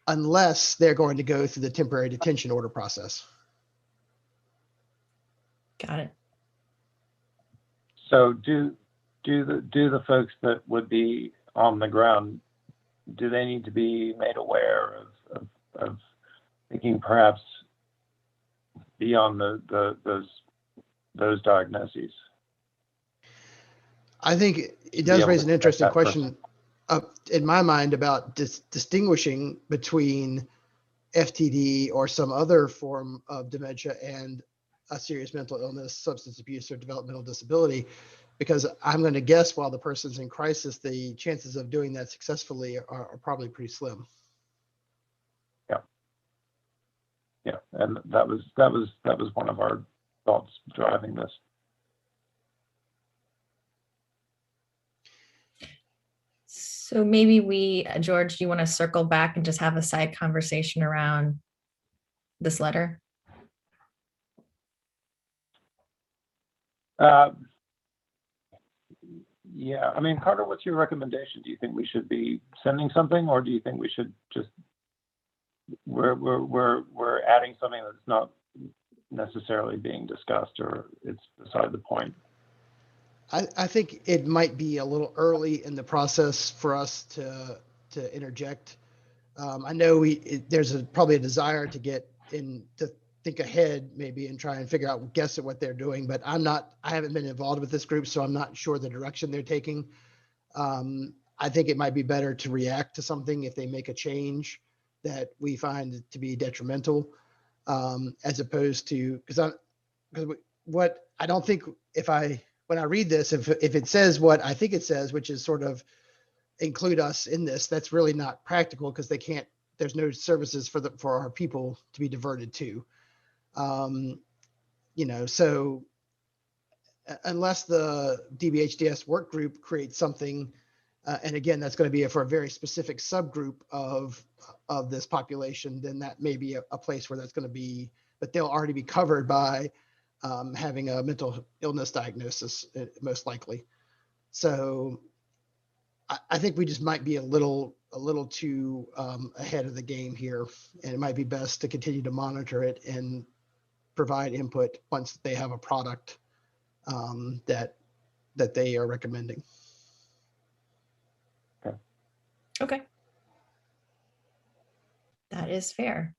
unless they're going to go through the temporary detention order process. Got it. So do the folks that would be on the ground, do they need to be made aware of thinking perhaps beyond those diagnoses? I think it does raise an interesting question in my mind about distinguishing between FTD or some other form of dementia and a serious mental illness, substance abuse, or developmental disability, because I'm going to guess while the person's in crisis, the chances of doing that successfully are probably pretty slim. Yeah. Yeah, and that was one of our thoughts driving this. So maybe we, George, do you want to circle back and just have a side conversation around this letter? Yeah, I mean, Carter, what's your recommendation? Do you think we should be sending something, or do you think we should just we're adding something that's not necessarily being discussed, or it's beside the point? I think it might be a little early in the process for us to interject. I know there's probably a desire to get in to think ahead maybe and try and figure out, guess at what they're doing, but I haven't been involved with this group, so I'm not sure the direction they're taking. I think it might be better to react to something if they make a change that we find to be detrimental, as opposed to, because what I don't think when I read this, if it says what I think it says, which is sort of include us in this, that's really not practical because there's no services for our people to be diverted to. So unless the DBHDS work group creates something, and again, that's going to be for a very specific subgroup of this population, then that may be a place where that's going to be, but they'll already be covered by having a mental illness diagnosis, most likely. So I think we just might be a little too ahead of the game here, and it might be best to continue to monitor it and provide input once they have a product that they are recommending. Okay. That is fair.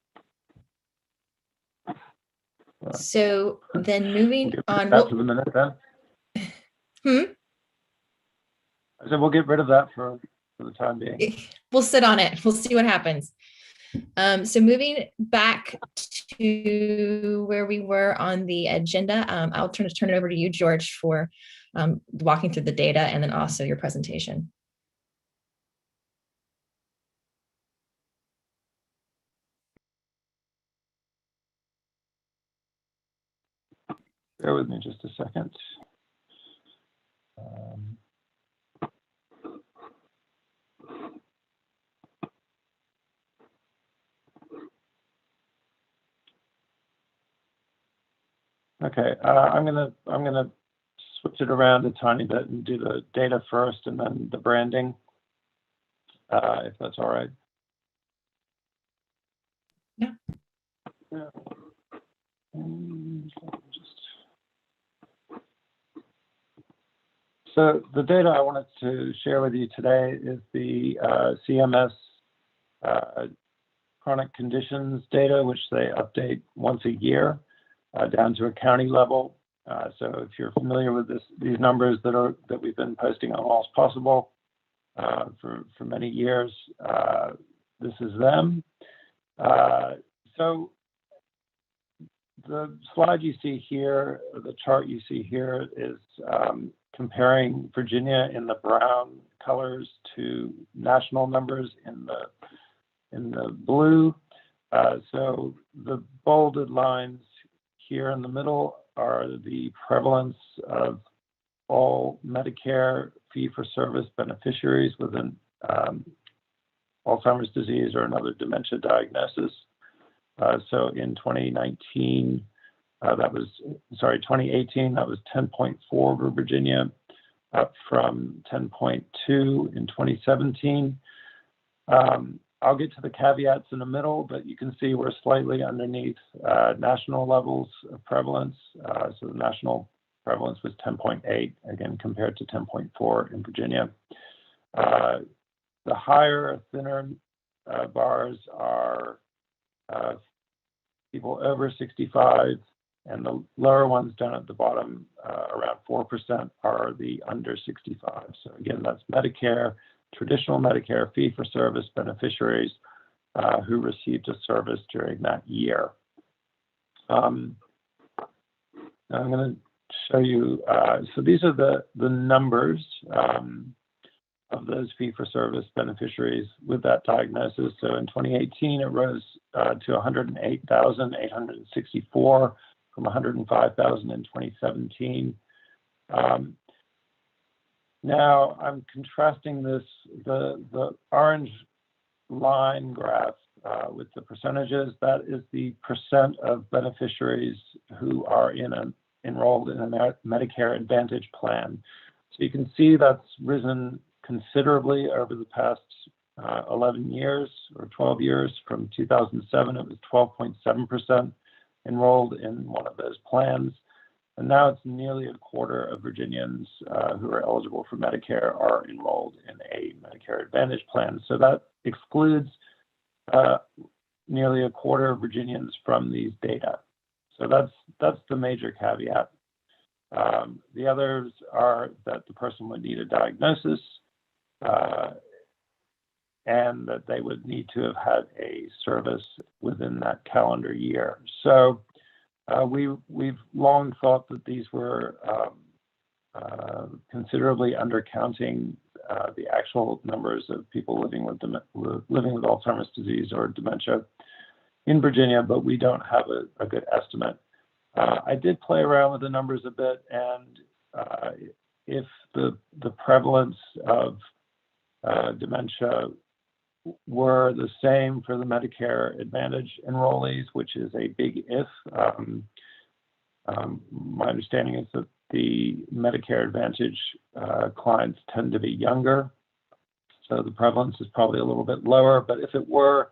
So then moving on. Back to the minute then. I said we'll get rid of that for the time being. We'll sit on it. We'll see what happens. So moving back to where we were on the agenda, I'll turn it over to you, George, for walking through the data and then also your presentation. Bear with me just a second. Okay, I'm gonna switch it around a tiny bit and do the data first and then the branding, if that's all right. Yeah. So the data I wanted to share with you today is the CMS chronic conditions data, which they update once a year down to a county level. So if you're familiar with these numbers that we've been posting on All Is Possible for many years, this is them. So the slide you see here, the chart you see here is comparing Virginia in the brown colors to national numbers in the blue. So the bolded lines here in the middle are the prevalence of all Medicare fee-for-service beneficiaries with an Alzheimer's disease or another dementia diagnosis. So in 2018, that was 10.4 for Virginia, up from 10.2 in 2017. I'll get to the caveats in the middle, but you can see we're slightly underneath national levels of prevalence. So the national prevalence was 10.8, again, compared to 10.4 in Virginia. The higher, thinner bars are people over 65, and the lower ones down at the bottom, around 4%, are the under 65. So again, that's Medicare, traditional Medicare fee-for-service beneficiaries who received a service during that year. I'm going to show you, so these are the numbers. of those fee-for-service beneficiaries with that diagnosis. So in 2018, it rose to 108,864 from 105,000 in 2017. Now I'm contrasting this, the orange line graph with the percentages. That is the percent of beneficiaries who are enrolled in a Medicare Advantage plan. So you can see that's risen considerably over the past 11 years or 12 years. From 2007, it was 12.7% enrolled in one of those plans. And now it's nearly a quarter of Virginians who are eligible for Medicare are enrolled in a Medicare Advantage plan. So that excludes nearly a quarter of Virginians from these data. So that's the major caveat. The others are that the person would need a diagnosis and that they would need to have had a service within that calendar year. So we've long thought that these were considerably undercounting the actual numbers of people living with Alzheimer's disease or dementia in Virginia, but we don't have a good estimate. I did play around with the numbers a bit, and if the prevalence of dementia were the same for the Medicare Advantage enrollees, which is a big if. My understanding is that the Medicare Advantage clients tend to be younger, so the prevalence is probably a little bit lower, but if it were,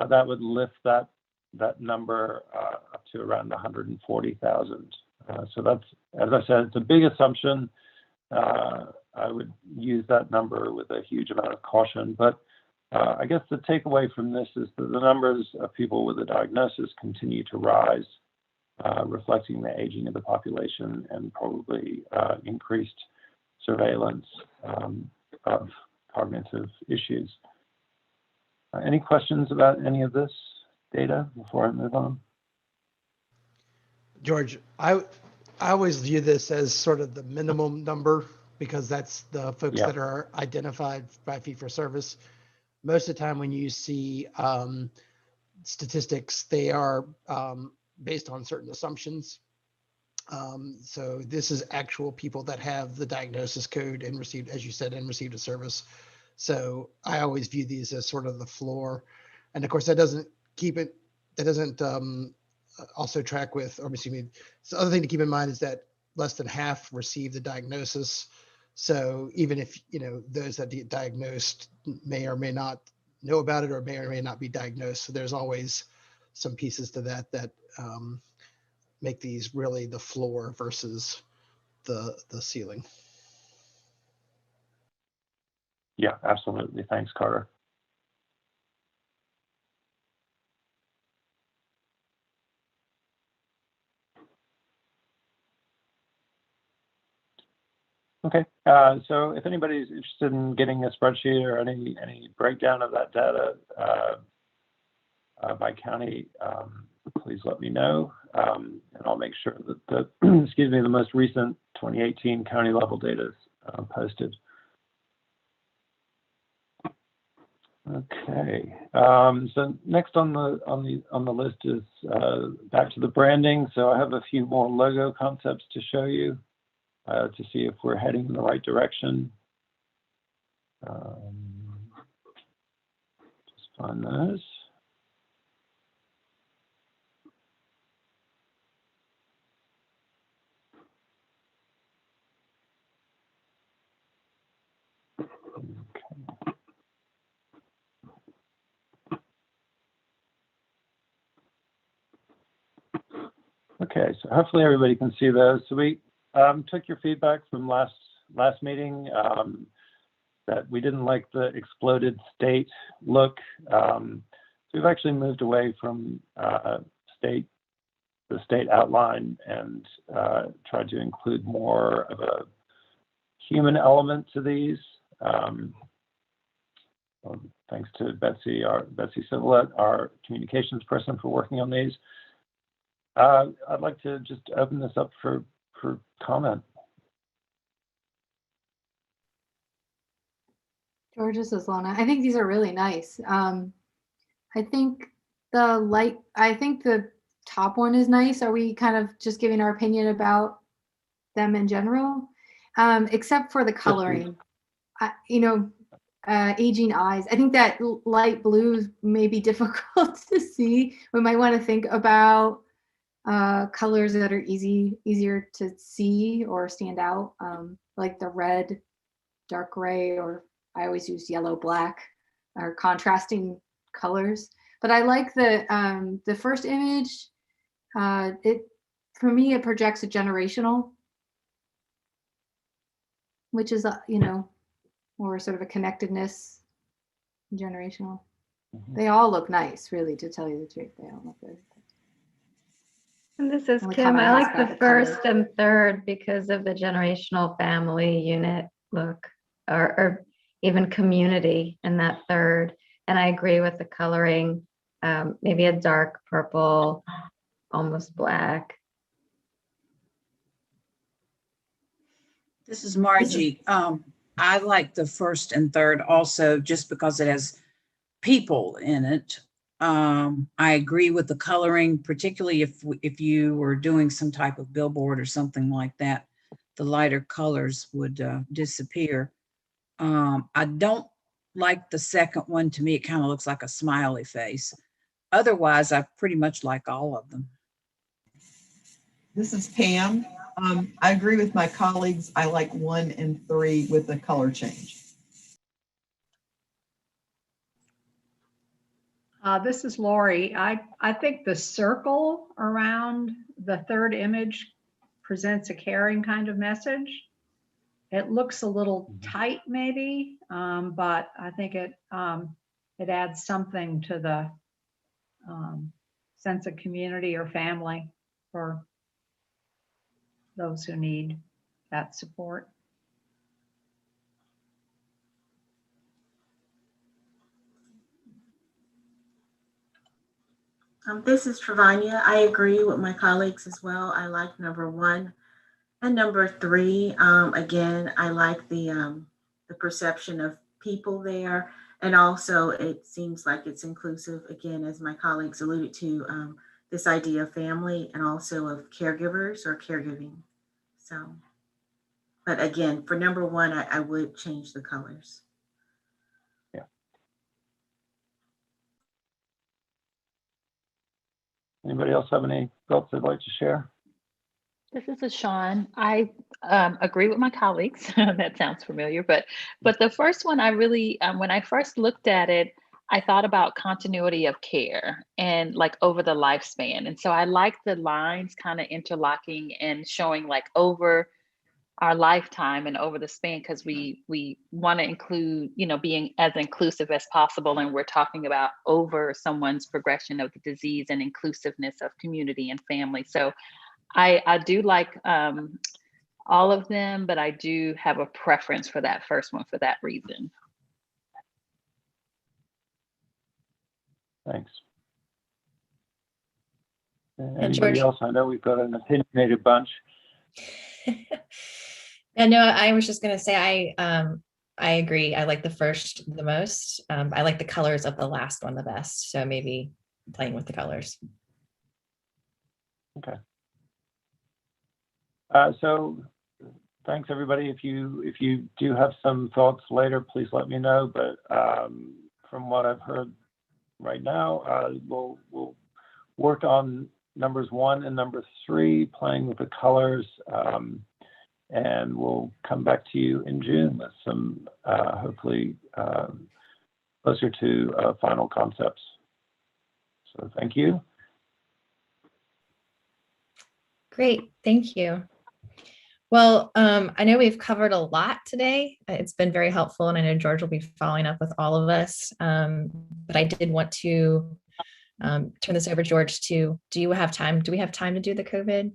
that would lift that number up to around 140,000. So that's, as I said, it's a big assumption. I would use that number with a huge amount of caution, but I guess the takeaway from this is that the numbers of people with a diagnosis continue to rise, reflecting the aging of the population and probably increased surveillance of cognitive issues. Any questions about any of this data before I move on? George, I always view this as sort of the minimum number because that's the folks that are identified by fee for service. Most of the time when you see statistics, they are based on certain assumptions. So this is actual people that have the diagnosis code and received, as you said, and received a service. So I always view these as sort of the floor. And of course, that doesn't also track with, or excuse me, the other thing to keep in mind is that less than half receive the diagnosis. So even if, those that get diagnosed may or may not know about it or may not be diagnosed. So there's always some pieces to that make these really the floor versus the ceiling. Yeah, absolutely. Thanks, Carter. Okay, so if anybody's interested in getting a spreadsheet or any breakdown of that data by county, please let me know, and I'll make sure that the most recent 2018 county level data is posted. Okay, so next on the list is back to the branding. So I have a few more logo concepts to show you. To see if we're heading in the right direction. Just find those. Okay, so hopefully everybody can see those. So we took your feedback from last meeting that we didn't like the exploded state look. So we've actually moved away from the state outline and tried to include more of a human element to these. Thanks to Betsy Civilette, our communications person, for working on these. I'd like to just open this up for comment. Georgia says, Lana, I think these are really nice. I think the top one is nice. Are we kind of just giving our opinion about them in general? Except for the coloring. Aging eyes. I think that light blues may be difficult to see. We might want to think about colors that are easier to see or stand out, like the red, dark gray, or I always use yellow, black, or contrasting colors. But I like the first image. For me, it projects a generational, which is or sort of a connectedness, generational. Mm-hmm. They all look nice, really, to tell you the truth. They all look good. And this is Only Kim. comment I has like got the the color. first and third because of the generational family unit look, or even community in that third. And I agree with the coloring, maybe a dark purple, almost black. This is Margie. I like the first and third also just because it has people in it. I agree with the coloring, particularly if you were doing some type of billboard or something like that, the lighter colors would disappear. I don't like the second one. To me, it kind of looks like a smiley face. Otherwise, I pretty much like all of them. This is Pam. I agree with my colleagues. I like 1 and 3 with the color change. This is Lori. I think the circle around the third image presents a caring kind of message. It looks a little tight maybe, but I think it adds something to the sense of community or family for those who need that support. This is Travania. I agree with my colleagues as well. I like number 1 and number 3. Again, I like the perception of people there, and also it seems like it's inclusive. Again, as my colleagues alluded to, this idea of family and also of caregivers or caregiving. So, but again, for number 1, I would change the colors. Anybody else have any thoughts they'd like to share? This is Sean. I agree with my colleagues. That sounds familiar, but the first one I really, when I first looked at it, I thought about continuity of care and like over the lifespan. And so I like the lines kind of interlocking and showing like over our lifetime and over the span, because we want to include, being as inclusive as possible. And we're talking about over someone's progression of the disease and inclusiveness of community and family. So I do like all of them, but I do have a preference for that first one for that reason. Thanks. And Anybody George? else? I know we've got an opinionated bunch. Yeah, no, I was just going to say, I agree. I like the first the most. I like the colors of the last one the best. So maybe playing with the colors. Okay. So thanks everybody. If you do have some thoughts later, please let me know. But from what I've heard right now, we'll work on numbers 1 and number 3, playing with the colors. And we'll come back to you in June with some, hopefully, closer to final concepts. So thank you. Great, thank you. Well, I know we've covered a lot today. It's been very helpful, and I know George will be following up with all of us. But I did want to turn this over, George, to, do we have time to do the COVID?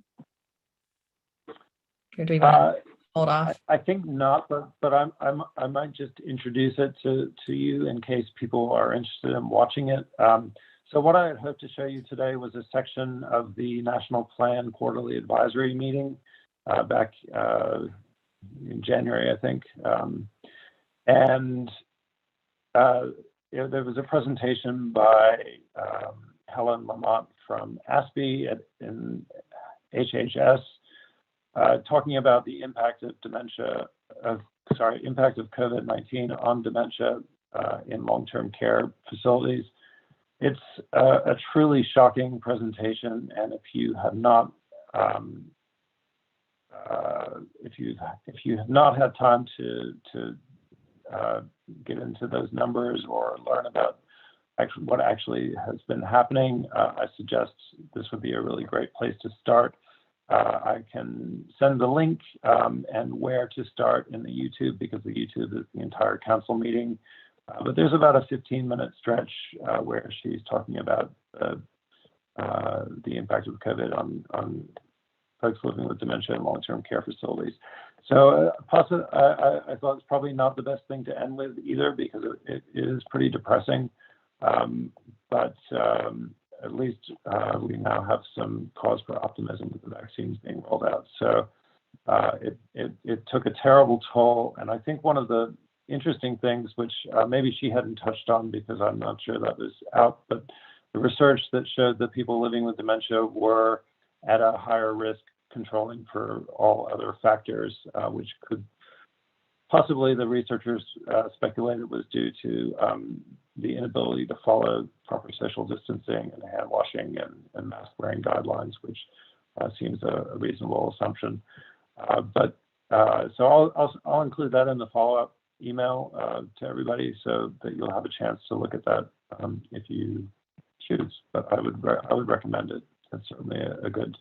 Or do we want to hold off? I think not, but I might just introduce it to you in case people are interested in watching it. So what I had hoped to show you today was a section of the National Plan Quarterly Advisory Meeting back in January, I think. And there was a presentation by Helen Lamont from ASPE in HHS talking about the impact of impact of COVID-19 on dementia in long-term care facilities. It's a truly shocking presentation, and if you have not had time to get into those numbers or learn about what actually has been happening, I suggest this would be a really great place to start. I can send the link and where to start in the YouTube, because the YouTube is the entire council meeting. But there's about a 15-minute stretch where she's talking about the impact of COVID on folks living with dementia in long-term care facilities. So I thought it's probably not the best thing to end with either, because it is pretty depressing. But at least we now have some cause for optimism with the vaccines being rolled out. So it took a terrible toll. And I think one of the interesting things, which maybe she hadn't touched on because I'm not sure that was out, but the research that showed that people living with dementia were at a higher risk, controlling for all other factors, which could possibly, the researchers speculated, was due to the inability to follow proper social distancing and hand washing and mask wearing guidelines, which seems a reasonable assumption. So I'll include that in the follow-up email to everybody, so that you'll have a chance to look at that if you choose. But I would recommend it. It's certainly a good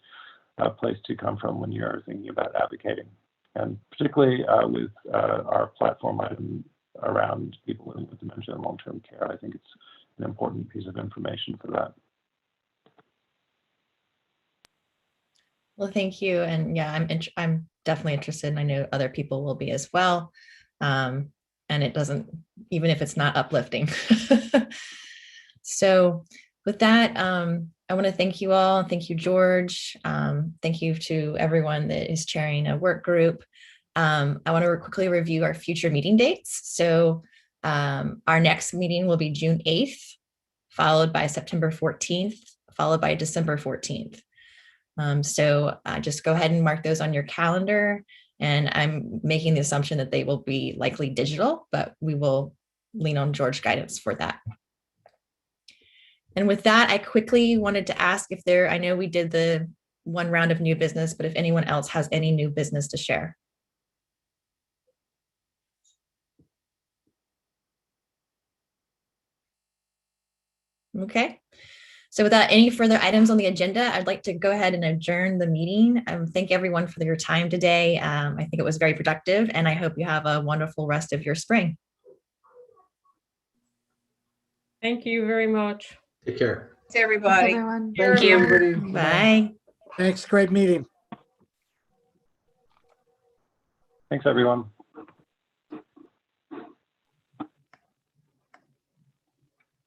place to come from when you're thinking about advocating, and particularly with our platform item around people living with dementia and long-term care. I think it's an important piece of information for that. Well, thank you. And yeah, I'm definitely interested, and I know other people will be as well. And it doesn't, even if it's not uplifting. So with that, I want to thank you all. Thank you, George. Thank you to everyone that is chairing a work group. I want to quickly review our future meeting dates. So our next meeting will be June 8th, followed by September 14th, followed by December 14th. So just go ahead and mark those on your calendar. And I'm making the assumption that they will be likely digital, but we will lean on George's guidance for that. And with that, I quickly wanted to ask if I know we did the one round of new business, but if anyone else has any new business to share. Okay. So without any further items on the agenda, I'd like to go ahead and adjourn the meeting. Thank everyone for your time today. I think it was very productive, and I hope you have a wonderful rest of your spring. Thank you very much. Take care. Thanks, everybody. Thanks, everyone. Thank you, everybody. Bye. Thanks, great meeting. Thanks, everyone.